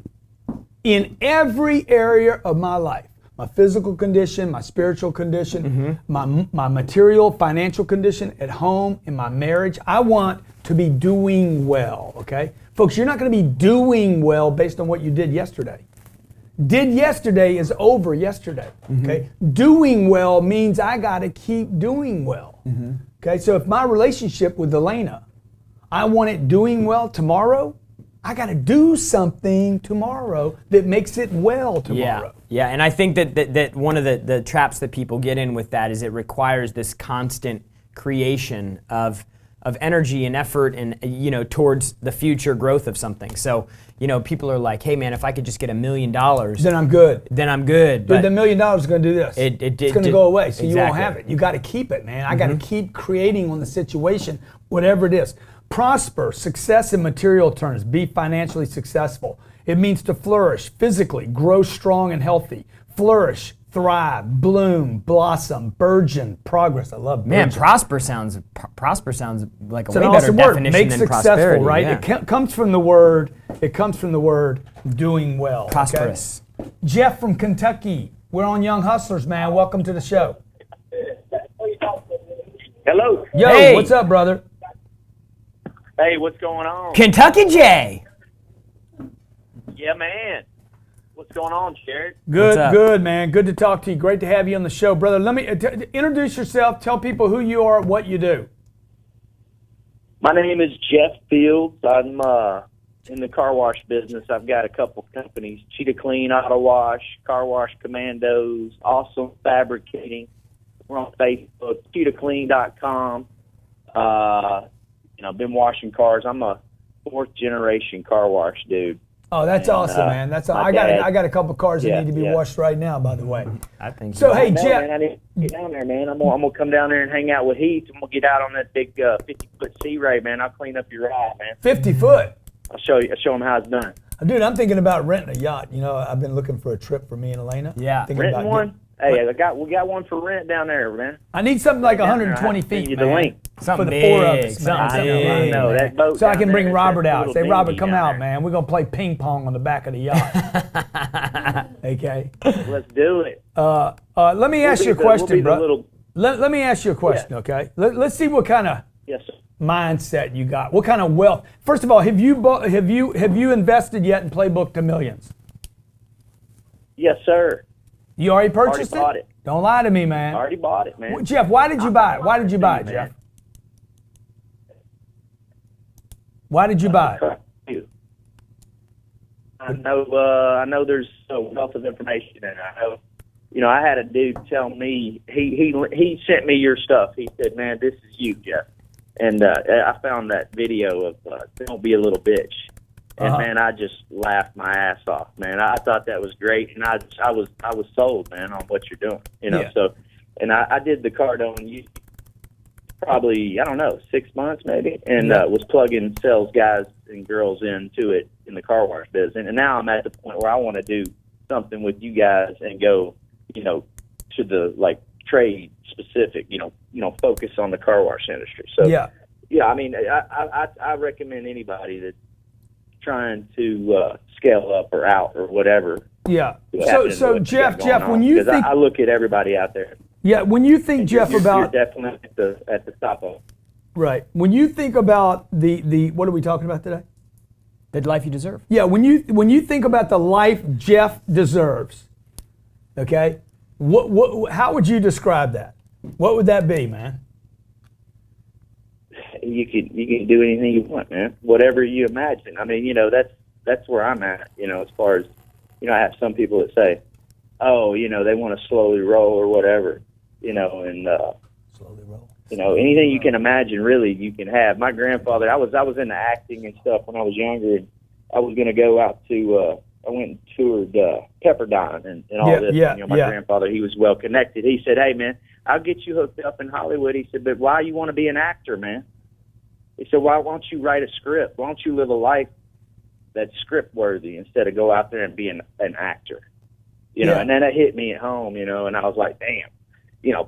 in every area of my life. My physical condition, my spiritual condition, my material, financial condition at home, in my marriage. I want to be doing well, okay? Folks, you're not going to be doing well based on what you did yesterday. Did yesterday is over yesterday, okay? Doing well means I got to keep doing well, okay? So if my relationship with Elena, I want it doing well tomorrow, I got to do something tomorrow that makes it well tomorrow. Yeah, and I think that one of the traps that people get in with that is it requires this constant creation of energy and effort and towards the future growth of something. So people are like, hey man, if I could just get $1 million, Then I'm good. But But the $1 million is going to do this. It's going to go away, so you won't exactly. have it. You got to keep it, man. I got to keep creating on the situation, whatever it is. Prosper, success in material terms, be financially successful. It means to flourish physically, grow strong and healthy, flourish, thrive, bloom, blossom, burgeon, progress. I love burgeon. Man, prosper sounds like a It's an way better awesome word. definition Make than successful, prosperity. right? Yeah. It comes from the word. It comes from the word doing well. okay? Prosperous. Jeff from Kentucky. We're on Young Hustlers, man. Welcome to the show. Hello. Yo, Hey. what's up, brother? Hey, what's going on? Kentucky J. Yeah, man. What's going on, Jarrod? Good, up? good, man. Good to talk to you. Great to have you on the show, brother. Let me introduce yourself. Tell people who you are, what you do. My name is Jeff Fields. I'm in the car wash business. I've got a couple companies: Cheetah Clean Auto Wash, Car Wash Commandos, Awesome Fabricating. We're on Facebook, cheetahclean.com. I've been washing cars. I'm a fourth generation car wash dude. Oh, that's awesome, man. That's my I dad- got a couple cars that Yeah, need to be yeah. washed right now, by the way. I think So hey, No, Jeff. man, I need to get down there, man. I'm gonna come down there and hang out with Heath. I'm gonna get out on that big 50-foot sea ray, man. I'll clean up your ride, man. 50 foot. I'll show him how it's done. Dude, I'm thinking about renting a yacht. I've been looking for a trip for me and Elena. Yeah. Thinking Renting about one? Hey, we got one for rent down there, man. I need something like Down there. 120 I'll send feet, you the man. link. Something for the four of big, us, man. something Something big. I know that boat. So I down can there, bring it's Robert that out. little Say, Robert, dinghy come down out, there. man. We're gonna play ping pong on the back of the yacht. Okay. Let's do it. Let me ask you a We'll question, be the bro. little- Let me ask you a question, okay? Let's see what kind of Yes, sir. mindset you got. What kind of wealth? First of all, have you invested yet in Playbook to Millions? Yes, sir. You already purchased bought it. Don't lie to me, man. Already bought it, man. Jeff, why did you buy it? Why did you buy it, Man. Jeff? Why did you buy it? I know there's a wealth of information, and I know, I had a dude tell me he sent me your stuff. He said, "Man, this is you, Jeff." And I found that video of "Don't Be a Little Bitch," and man, I just laughed my ass off, man. I thought that was great, and I was sold, man, on what you're doing, Yeah. So, and I did the Cardone probably, I don't know, 6 months maybe, and was plugging sales guys and girls into it in the car wash business. And now I'm at the point where I want to do something with you guys and go, to the trade specific, focus on the car wash industry. So Yeah. I mean, I recommend anybody that's trying to scale up or out or whatever. Yeah. to So what you got Jeff, going on. when you 'Cause think, I look at everybody out there. yeah, when you think, Jeff, You're about definitely at the top of. right, when you think about the what are we talking about today? The life you deserve. Yeah, when you think about the life Jeff deserves, okay, how would you describe that? What would that be, man? You can do anything you want, man. Whatever you imagine. I mean, that's where I'm at. As far as I have some people that say, oh, they want to slowly roll or whatever, and Slowly roll. anything you can imagine, really, you can have. My grandfather, I was into acting and stuff when I was younger, and I was going to go out to. I went and toured Pepperdine and all this. My grandfather, he was well connected. He said, "Hey, man, I'll get you hooked up in Hollywood." He said, "But why you want to be an actor, man?" He said, "Why don't you write a script? Why don't you live a life that's script worthy instead of go out there and be an actor?" And then it hit me at home, and I was like, damn,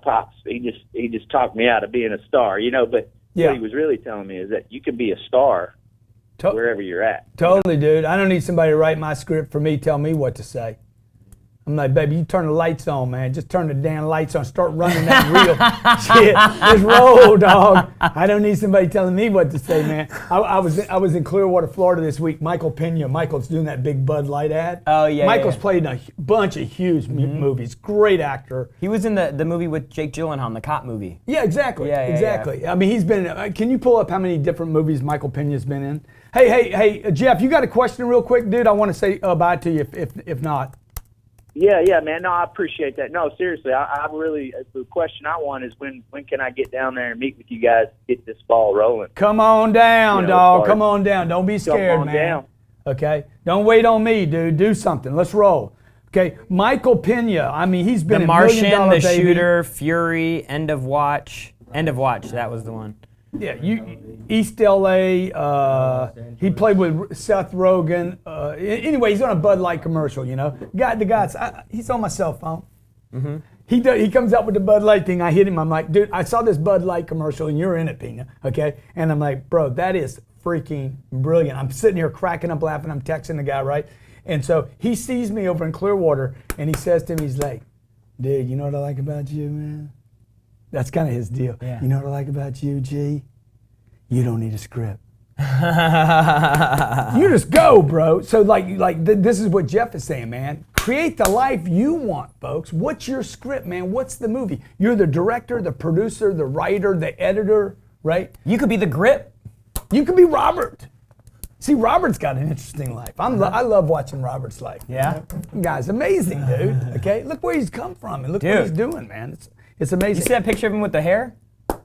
Pops, he just talked me out of being a star, but what he was really telling me is that you can be a star wherever you're at. Totally, dude. I don't need somebody to write my script for me, tell me what to say. I'm like, baby, you turn the lights on, man. Just turn the damn lights on. Start running that reel. Shit, just roll, dog. I don't need somebody telling me what to say, man. I was in Clearwater, Florida this week. Michael's doing that big Bud Light ad. Oh, yeah. Michael's played in a bunch of huge movies. Great actor. He was in the movie with Jake Gyllenhaal, the cop movie. Yeah, exactly. Yeah, exactly. I mean, he's been in. Can you pull up how many different movies Michael Pena's been in? Hey, Jeff, you got a question real quick, dude? I want to say bye to you if not. Yeah, man. No, I appreciate that. No, seriously, I really, the question I want is when can I get down there and meet with you guys, get this ball rolling? Come on down, dog. Come on down. Don't be scared, man. Down. Okay? Don't wait on me, dude. Do something. Let's roll. Okay? Michael Pena, I mean, he's been The in Martian, $1 Million The Baby. Shooter, Fury, End of Watch. That was the one. Yeah, East LA. He played with Seth Rogen. Anyway, he's on a Bud Light commercial. He's on my cell phone. Mm-hmm. He comes up with the Bud Light thing. I hit him. I'm like, dude, I saw this Bud Light commercial and you're in it, Pena. Okay, and I'm like, bro, that is freaking brilliant. I'm sitting here cracking up laughing. I'm texting the guy, right? And so he sees me over in Clearwater and he says to me, he's like, dude, you know what I like about you, man? That's kind of his deal. Yeah. You know what I like about you, G? You don't need a script. You just go, bro. So this is what Jeff is saying, man. Create the life you want, folks. What's your script, man? What's the movie? You're the director, the producer, the writer, the editor, right? You could be the grip. You could be Robert. See, Robert's got an interesting life. I love watching Robert's life. Yeah? Guy's amazing, dude. Okay? Look where he's come from and look what he's doing, man. It's amazing. You see that picture of him with the hair?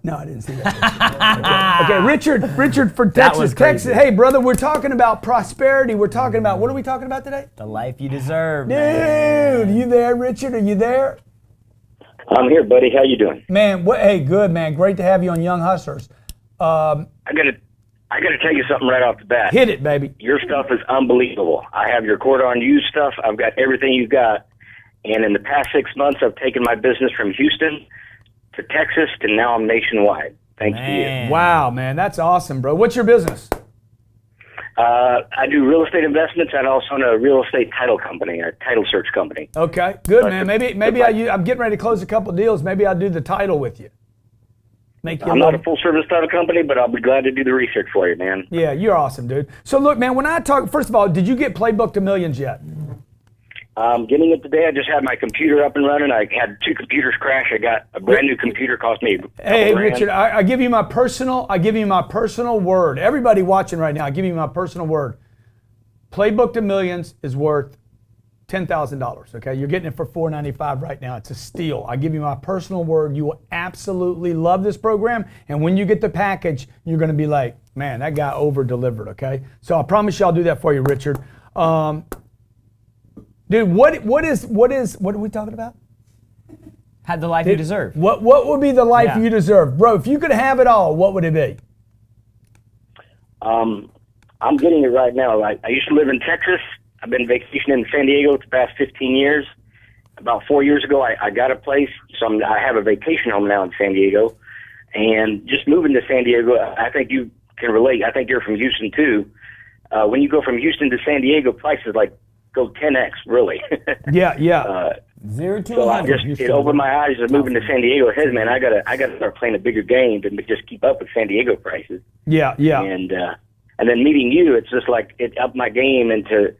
No, I didn't see that. Okay, Richard for Texas. was crazy. Texas. Hey, brother, we're talking about prosperity. We're talking about, what are we talking about today? The life you deserve, Dude, man. you there, Richard? Are you there? I'm here, buddy. How you doing? Man, hey, good, man. Great to have you on Young Hustlers. I gotta tell you something right off the bat. Hit it, baby. Your stuff is unbelievable. I have your Cardone used stuff. I've got everything you've got. And in the past 6 months, I've taken my business from Houston to Texas to now I'm nationwide. Thanks to you. Wow, man. That's awesome, bro. What's your business? I do real estate investments and also own a real estate title company, a title search company. Okay, good, man. Maybe I'm getting ready to close a couple deals. Maybe I'll do the title with you. I'm not a full-service title company, but I'll be glad to do the research for you, man. Yeah, you're awesome, dude. So look, man, when I talk, first of all, did you get Playbook to Millions yet? I'm getting it today. I just had my computer up and running. I had 2 computers crash. I got a brand new computer. Cost me Hey, Richard, I give you my personal word. Everybody watching right now, I give you my personal word. Playbook to Millions is worth $10,000. Okay, you're getting it for $495 right now. It's a steal. I give you my personal word. You will absolutely love this program, and when you get the package, you're going to be like, man, that guy over delivered. Okay, so I promise you, I'll do that for you, Richard. Dude, what are we talking about? Had the life you deserve. What would be the life you deserve? Bro, if you could have it all, what would it be? I'm getting it right now. I used to live in Texas. I've been vacationing in San Diego for the past 15 years. about 4 years ago, I got a place. So I have a vacation home now in San Diego. And just moving to San Diego, I think you can relate. I think you're from Houston, too. When you go from Houston to San Diego, prices like go 10x, really. Yeah. 0 to So 100. it opened my eyes to moving to San Diego. Hey, man, I gotta start playing a bigger game to just keep up with San Diego prices. Yeah. And then meeting you, it's just like it upped my game into,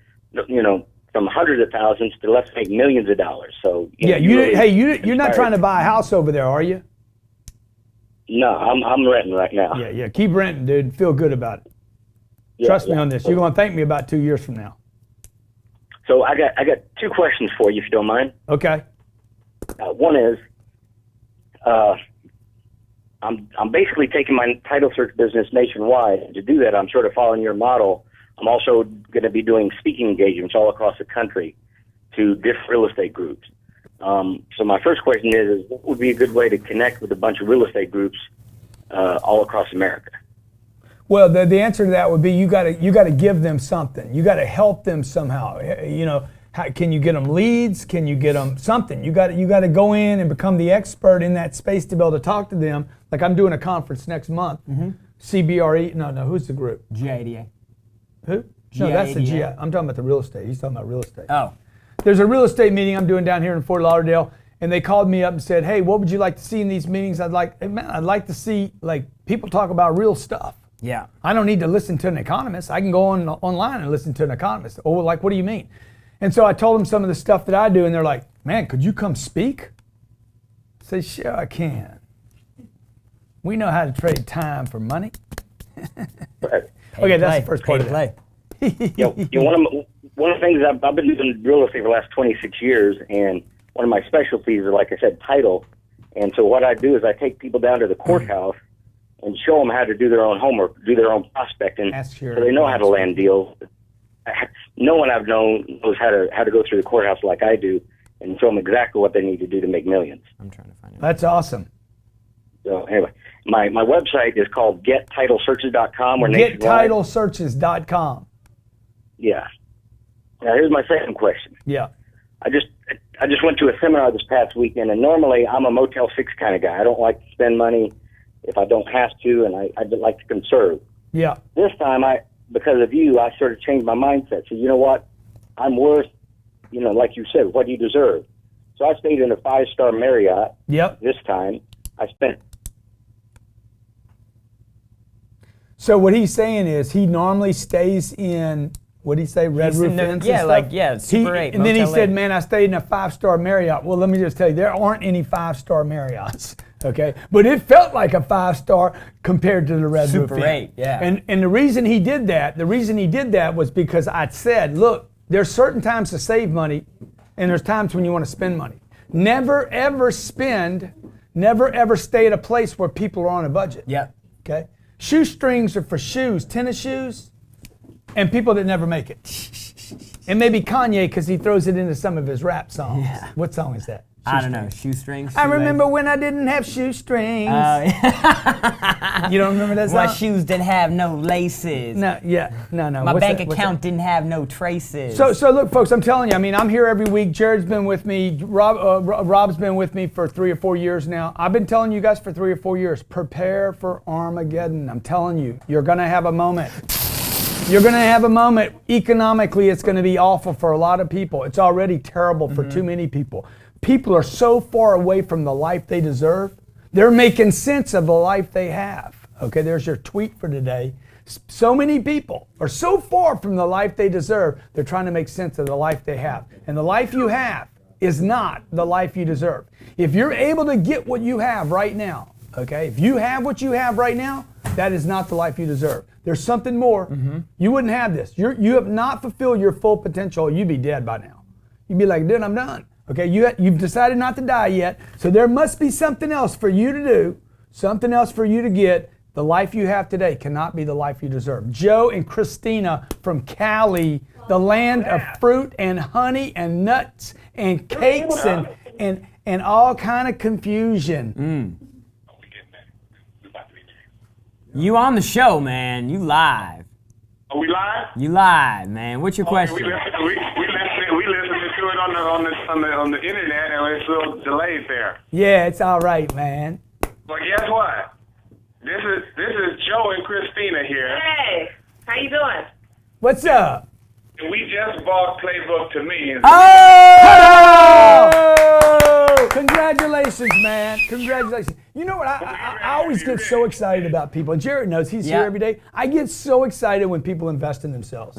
from hundreds of thousands to let's make millions of dollars. So you're not trying to buy a house over there, are you? No, I'm renting right now. Yeah. Keep renting, dude. Feel good about it. Trust me on this. You're going to thank me about 2 years from now. So I got 2 questions for you, if you don't mind. Okay. One is, I'm basically taking my title search business nationwide. To do that, I'm sort of following your model. I'm also going to be doing speaking engagements all across the country to different real estate groups. So my first question is what would be a good way to connect with a bunch of real estate groups all across America? Well, the answer to that would be you got to give them something. You got to help them somehow. Can you get them leads? Can you get them something? You got to go in and become the expert in that space to be able to talk to them. Like I'm doing a conference next month. CBRE. No. Who's the group? GIADA. Who? No, that's the GI. I'm talking about the real estate. He's talking about real estate. Oh. There's a real estate meeting I'm doing down here in Fort Lauderdale, and they called me up and said, "Hey, what would you like to see in these meetings?" I'd like to see like people talk about real stuff. Yeah. I don't need to listen to an economist. I can go online and listen to an economist. Oh, like, what do you mean? And so I told them some of the stuff that I do, and they're like, "Man, could you come speak?" I said, "Sure, I can. We know how to trade time for money." Okay, that's the first part of it. One of the things I've been doing real estate for the last 26 years, and one of my specialties is, like I said, title. And so what I do is I take people down to the courthouse and show them how to do their own homework, do their own prospecting, so they know how to land deals. No one I've known knows how to go through the courthouse like I do, and show them exactly what they need to do to make millions. I'm trying to find it. That's awesome. So anyway, my website is called GetTitleSearches.com. GetTitleSearches.com. Yeah. Now here's my second question. Yeah. I just went to a seminar this past weekend, and normally I'm a Motel 6 kind of guy. I don't like to spend money if I don't have to, and I like to conserve. Yeah. This time, because of you, I sort of changed my mindset. So you know what? I'm worth, like you said, what you deserve. So I stayed in a 5-star Marriott. Yep. This time, I spent. So what he's saying is he normally stays in. What did he say? Red Roof Inns? Yeah, Super 8. And then he Motel said, 8. "Man, I stayed in a 5-star Marriott." Well, let me just tell you, there aren't any 5-star Marriotts, okay? But it felt like a 5-star compared to the Red Roof Inn. Super 8, yeah. And the reason he did that was because I said, look, there's certain times to save money, and there's times when you want to spend money. Never ever stay at a place where people are on a budget. Yep. Okay? Shoestrings are for shoes, tennis shoes, and people that never make it. And maybe Kanye, because he throws it into some of his rap songs. Yeah. What song is that? I don't know. Shoestrings? I remember when I didn't have shoestrings. You don't remember that song? My shoes didn't have no laces. No. My bank account didn't have no traces. So look, folks, I'm telling you, I'm here every week. Jared's been with me. Rob's been with me for 3 or 4 years now. I've been telling you guys for 3 or 4 years, prepare for Armageddon. I'm telling you, you're going to have a moment. You're going to have a moment. Economically, it's going to be awful for a lot of people. It's already terrible for too many people. People are so far away from the life they deserve. They're making sense of the life they have. Okay, there's your tweet for today. So many people are so far from the life they deserve, they're trying to make sense of the life they have. And the life you have is not the life you deserve. If you're able to get what you have right now, okay, if you have what you have right now, that is not the life you deserve. There's something more. You wouldn't have this. You have not fulfilled your full potential. You'd be dead by now. You'd be like, dude, I'm done. Okay, you've decided not to die yet, so there must be something else for you to do, something else for you to get. The life you have today cannot be the life you deserve. Joe and Christina from Cali, the land of fruit and honey and nuts and cakes and all kind of confusion. You on the show, man. You live. Are we live? You live, man. What's your question? We listening to it on the internet, and it's a little delayed there. Yeah, it's all right, man. But guess what? This is Joe and Christina here. Hey, how you doing? What's up? And we just bought Playbook to me. Oh! Congratulations, man. Congratulations. You know what? I always get so excited about people. And Jarrod knows he's here every day. I get so excited when people invest in themselves.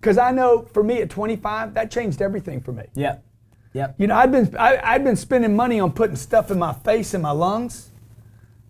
Because I know for me at 25, that changed everything for me. Yep. Yep. You know, I'd been spending money on putting stuff in my face and my lungs.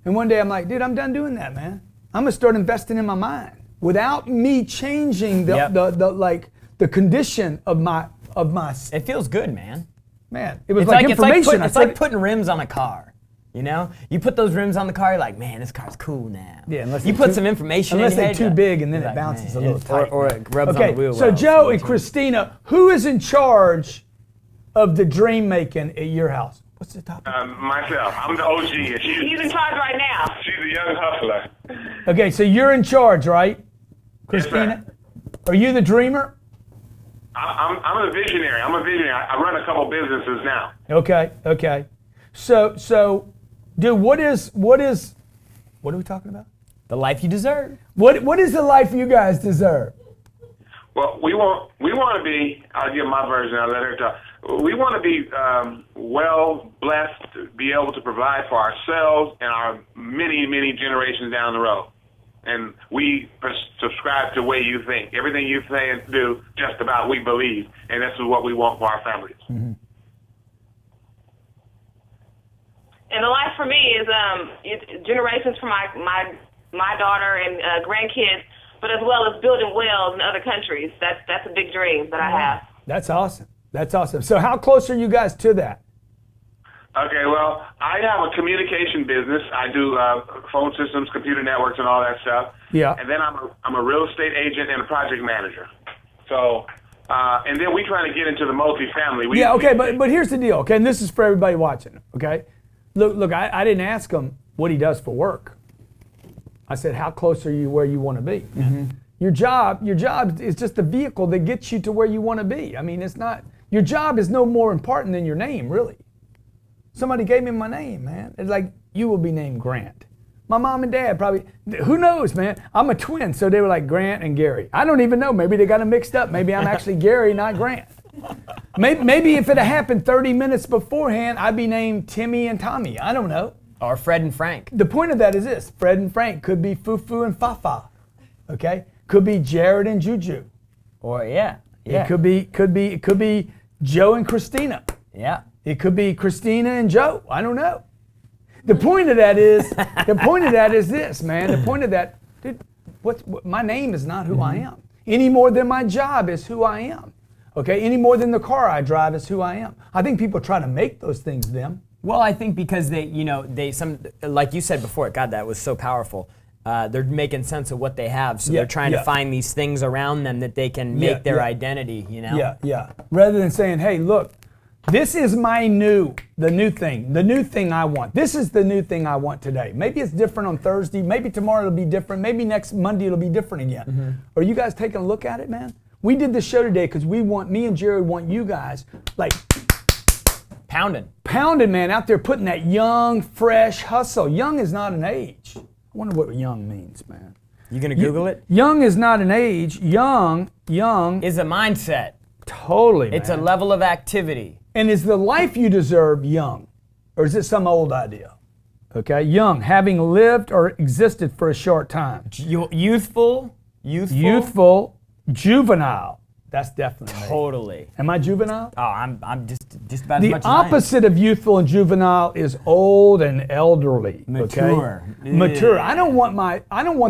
And one day I'm like, dude, I'm done doing that, man. I'm gonna start investing in my mind. Without me changing the condition of my. It feels good, man. Man, it was like information. It's like putting rims on a car. You know, you put those rims on the car, you're like, man, this car's cool now. Yeah, unless you put some information in your head. Unless they're too big and then it bounces a little tight. Or it rubs on the wheel. So Joe and Christina, who is in charge of the dream making at your house? What's the topic? Myself. I'm the OG. He's in charge right now. She's a young hustler. Okay, so you're in charge, right? Christina? Yes, are you the dreamer? I'm a visionary. I run a couple businesses now. Okay. So, dude, what are we talking about? The life you deserve. What is the life you guys deserve? Well, we want to be. I'll give my version. I'll let her talk. We want to be well blessed, to be able to provide for ourselves and our many generations down the road. And we subscribe to the way you think. Everything you say and do, just about we believe, and this is what we want for our families. And the life for me is generations for my daughter and grandkids, but as well as building wells in other countries. That's a big dream that I have. That's awesome. So how close are you guys to that? Okay, well, I have a communication business. I do phone systems, computer networks, and all that stuff. Yeah. And then I'm a real estate agent and a project manager. So, and then we trying to get into the multifamily. But here's the deal, okay? And this is for everybody watching, okay? Look, I didn't ask him what he does for work. I said, how close are you where you want to be? Your job is just the vehicle that gets you to where you want to be. I mean, your job is no more important than your name, really. Somebody gave me my name, man. It's like, you will be named Grant. My mom and dad probably, who knows, man? I'm a twin, so they were like Grant and Gary. I don't even know. Maybe they got them mixed up. Maybe I'm actually Gary, not Grant. Maybe if it had happened 30 minutes beforehand, I'd be named Timmy and Tommy. I don't know. Or Fred and Frank. The point of that is this. Fred and Frank could be Fufu and Fafa, okay? Could be Jarrod and Juju. Or, yeah. It could be Joe and Christina. Yeah. It could be Christina and Joe. I don't know. The point of that is this, man. The point of that, dude, my name is not who I am. Any more than my job is who I am. Okay? Any more than the car I drive is who I am. I think people try to make those things them. Well, I think because they like you said before, God, that was so powerful. They're making sense of what they have, so they're trying to find these things around them that they can make their identity, you know? Yeah. Rather than saying, hey, look, this is the new thing I want. This is the new thing I want today. Maybe it's different on Thursday. Maybe tomorrow it'll be different. Maybe next Monday it'll be different again. Are you guys taking a look at it, man? We did this show today because me and Jarrod want you guys like pounding, man, out there putting that young, fresh hustle. Young is not an age. I wonder what young means, man. You gonna Google it? Young is not an age. Young is a mindset. Totally, It's man. a level of activity. And is the life you deserve young? Or is it some old idea? Okay, young, having lived or existed for a short time. Youthful, juvenile. That's definitely me. Totally. Am I juvenile? Oh, I'm just about the as much as I am. opposite of youthful and juvenile is old and elderly. Mature. Okay? Mature. I don't want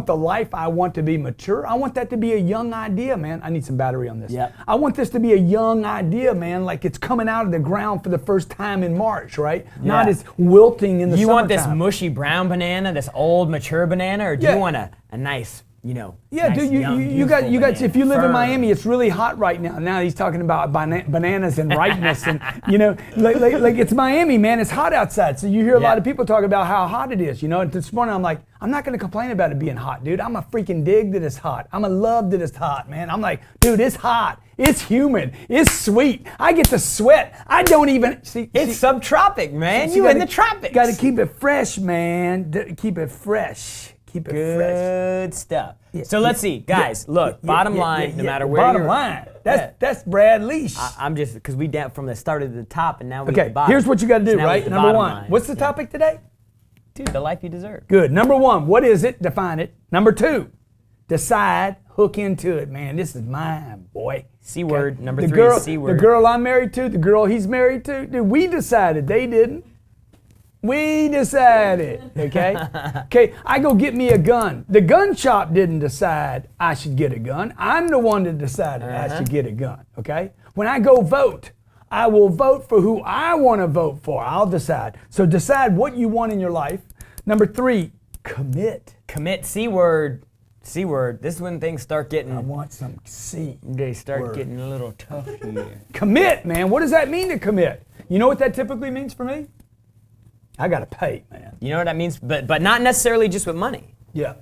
the life I want to be mature. I want that to be a young idea, man. I need some battery on this. Yep. I want this to be a young idea, man, like it's coming out of the ground for the first time in March, right? Yeah. Not as wilting in the You summertime. want this mushy brown banana, this old mature banana, or do you want a nice Yeah, nice, dude, young, you got banana, if you live in firm. Miami, it's really hot right now. Now he's talking about bananas and ripeness, and like it's Miami, man. It's hot outside, so you hear a lot of people talking about how hot it is. And this morning I'm like, I'm not gonna complain about it being hot, dude. I'm a freaking dig that it's hot. I'm a love that it's hot, man. I'm like, dude, it's hot. It's humid. It's sweet. I get to sweat. I don't even see. It's subtropic, man. You in the tropics. Got to keep it fresh, man. Keep it fresh. Keep it fresh. Good stuff. So let's see, guys. Look, bottom line, no matter where bottom you're. line. That's Brad Leash. I'm just because we down from the start of the top and now we hit the Okay, bottom. here's what you got to do, So now we right? hit the Number bottom one. line. What's the topic today? Dude, the life you deserve. Good. Number one. What is it? Define it. Number two. Decide. Hook into it, man. This is mine, boy. C word. Number The three girl, is C word. the girl I'm married to, the girl he's married to, dude, we decided. They didn't. We decided, okay? Okay, I go get me a gun. The gun shop didn't decide I should get a gun. I'm the one that decided I should get a gun, okay? When I go vote, I will vote for who I want to vote for. I'll decide. So decide what you want in your life. Number three, commit. Commit. C word. C word. This is when things start getting. I want some C. They start word. getting a little tough here. Commit, man. What does that mean to commit? You know what that typically means for me? I gotta pay, man. You know what that means? But not necessarily just with money. Yeah.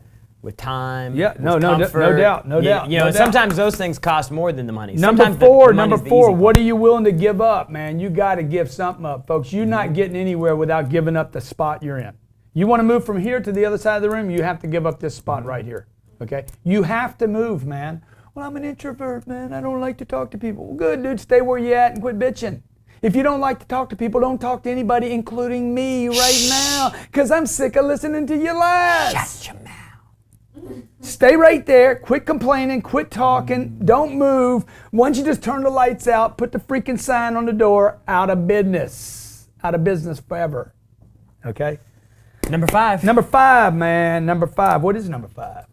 With time. Yeah, with no comfort. doubt, no doubt. You know, sometimes those things cost more than the money. Number Sometimes four, the money's the easy what part. are you willing to give up, man? You gotta give something up, folks. You're not getting anywhere without giving up the spot you're in. You wanna move from here to the other side of the room, you have to give up this spot right here, okay? You have to move, man. Well, I'm an introvert, man. I don't like to talk to people. Well, good, dude. Stay where you at and quit bitching. If you don't like to talk to people, don't talk to anybody, including me right now, because I'm sick of listening to your lies. Shut your mouth. Stay right there. Quit complaining. Quit talking. Don't move. Once you just turn the lights out, put the freaking sign on the door, out of business. Out of business forever. Okay? Number five. Number five, man. Number five. What is number five?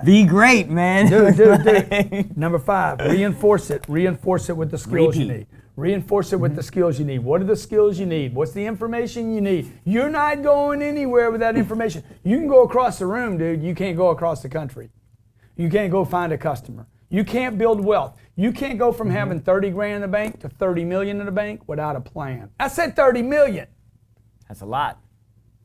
Be great, man. Dude. Number five, reinforce it. Reinforce it with the skills you Repeat. need. Reinforce it with the skills you need. What are the skills you need? What's the information you need? You're not going anywhere without information. You can go across the room, dude. You can't go across the country. You can't go find a customer. You can't build wealth. You can't go from having 30 grand in the bank to 30 million in the bank without a plan. I said 30 million. That's a lot.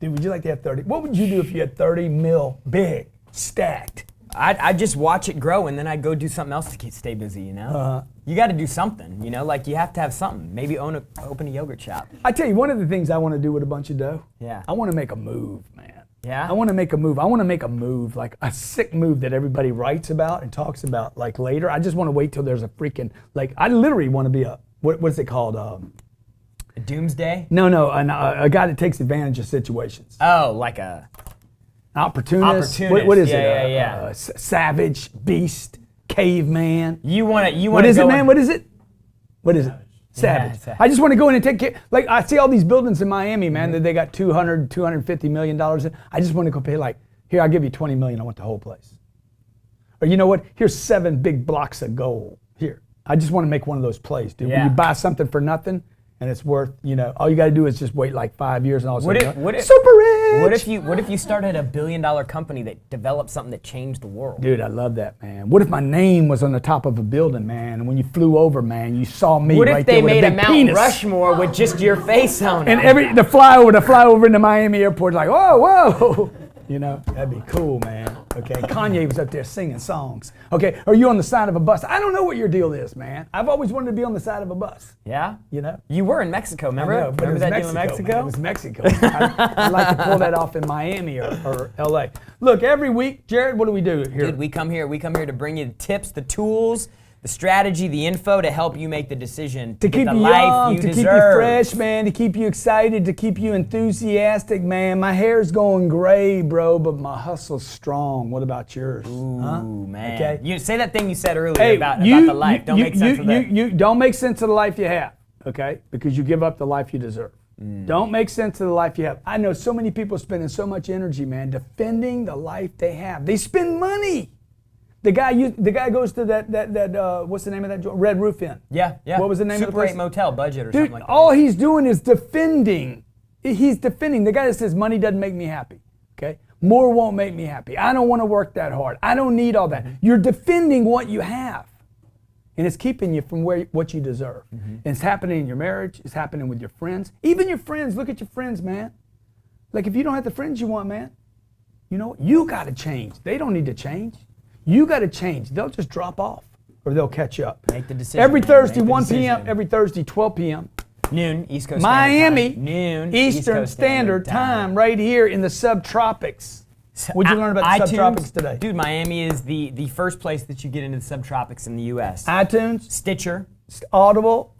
Dude, would you like to have 30? What would you do if you had 30 mil big, stacked? I'd just watch it grow and then I'd go do something else to stay busy, you know? You got to do something, you know? Like you have to have something. Maybe open a yogurt shop. I tell you, one of the things I want to do with a bunch of dough, Yeah. I want to make a move, man. Yeah? I want to make a move. I want to make a move, like a sick move that everybody writes about and talks about like later. I just want to wait till there's a freaking, like I literally want to be a, what's it called? A doomsday? No, a guy that takes advantage of situations. Oh, like a... Opportunist. Opportunist. What is Yeah, it? yeah. Savage, beast, caveman. You want to What is it, man? What is it? What is it? Savage. savage. I just want to go in and take care. Like, I see all these buildings in Miami, man, that they got $250 million in. I just want to go pay, like, here, I'll give you $20 million. I want the whole place. Or you know what? Here's 7 big blocks of gold. Here. I just want to make one of those plays, dude. Yeah. When you buy something for nothing and it's worth, you know, all you got to do is just wait like 5 years and all of a sudden, super rich. What if you started a $1 billion company that developed something that changed the world? Dude, I love that, man. What if my name was on the top of a building, man, and when you flew over, man, you saw me What right if there they with made a a big Mount penis. Rushmore with just your face on it? And the flyover into Miami airport, like, whoa. You know, that'd be cool, man. Okay, Kanye was up there singing songs. Okay, are you on the side of a bus? I don't know what your deal is, man. I've always wanted to be on the side of a bus. Yeah? You know? You were in Mexico, remember? I know, but Remember it that was deal in Mexico. Mexico? Man. It was Mexico. I'd like to pull that off in Miami or LA. Look, every week, Jarrod, what do we do here? Dude, we come here to bring you the tips, the tools, the strategy, the info to help you make the decision to get keep the you life young, you to deserve. keep you fresh, man, to keep you excited, to keep you enthusiastic, man. My hair's going gray, bro, but my hustle's strong. What about yours? Ooh, man. Okay. You say that thing you said earlier about the life. Don't make sense of that. You don't make sense of the life you have, okay? Because you give up the life you deserve. Don't make sense of the life you have. I know so many people spending so much energy, man, defending the life they have. They spend money. The guy goes to that what's the name of that joint? Red Roof Inn. Yeah. What was the name of the Super place? 8 motel budget or Dude, something like that. all he's doing is defending. He's defending. The guy that says money doesn't make me happy. Okay? More won't make me happy. I don't want to work that hard. I don't need all that. You're defending what you have. And it's keeping you from what you deserve. And it's happening in your marriage. It's happening with your friends. Even your friends. Look at your friends, man. Like if you don't have the friends you want, man, you know, you got to change. They don't need to change. You got to change. They'll just drop off or they'll catch up. Make the decision. Every Thursday, Make the 1 p.m., decision. every Thursday, 12 p.m. Noon, East Coast Miami, Standard Time. Noon, Eastern Standard Time, right here in the subtropics. What'd you learn about the subtropics today? Dude, Miami is the first place that you get into the subtropics in the U.S. iTunes, Stitcher, Audible,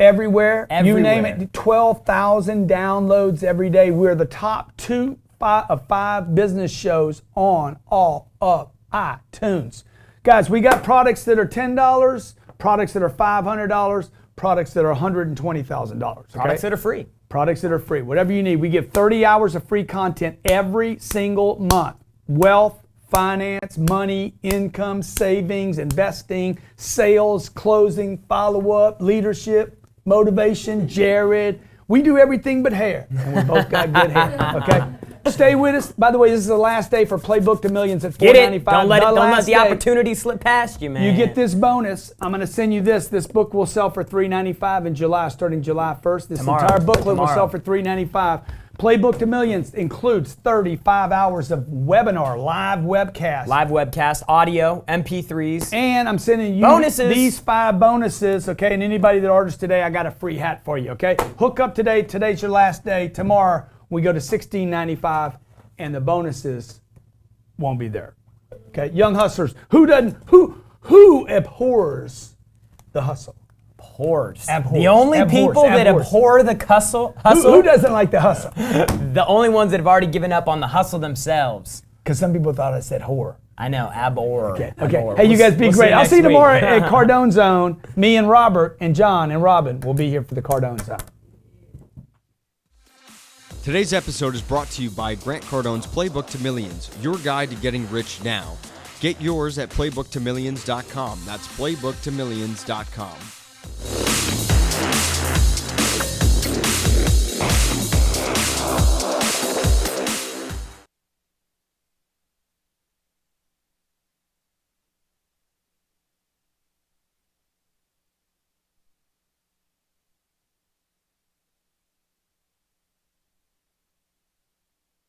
everywhere. You name it. 12,000 downloads every day. We're the top 2 of 5 business shows on all of iTunes. Guys, we got products that are $10, products that are $500, products that are $120,000. Okay? Products that are free. Products that are free. Whatever you need. We give 30 hours of free content every single month. Wealth, finance, money, income, savings, investing, sales, closing, follow-up, leadership, motivation, Jarrod. We do everything but hair. And we both got good hair. Okay? Stay with us. By the way, this is the last day for Playbook to Millions at $4.95. Get it. Don't let the opportunity slip past you, man. You get this bonus. I'm going to send you this. This book will sell for $3.95 in July, starting July 1st. This entire booklet will sell for $3.95. Playbook to Millions includes 35 hours of webinar, live webcast, audio, MP3s. And I'm sending you bonuses. These 5 bonuses, okay? And anybody that orders today, I got a free hat for you, okay? Hook up today. Today's your last day. Tomorrow, we go to $16.95, and the bonuses won't be there. Okay, young hustlers, who abhors the hustle? Abhors. The only people that abhor the hustle. Who doesn't like the hustle? The only ones that have already given up on the hustle themselves. Because some people thought I said whore. I know, abhor. Okay. Abhor. Hey, you guys be great. I'll see you next tomorrow week. at Cardone Zone. Me and Robert and John and Robin will be here for the Cardone Zone. Today's episode is brought to you by Grant Cardone's Playbook to Millions, your guide to getting rich now. Get yours at playbooktomillions.com. That's playbooktomillions.com.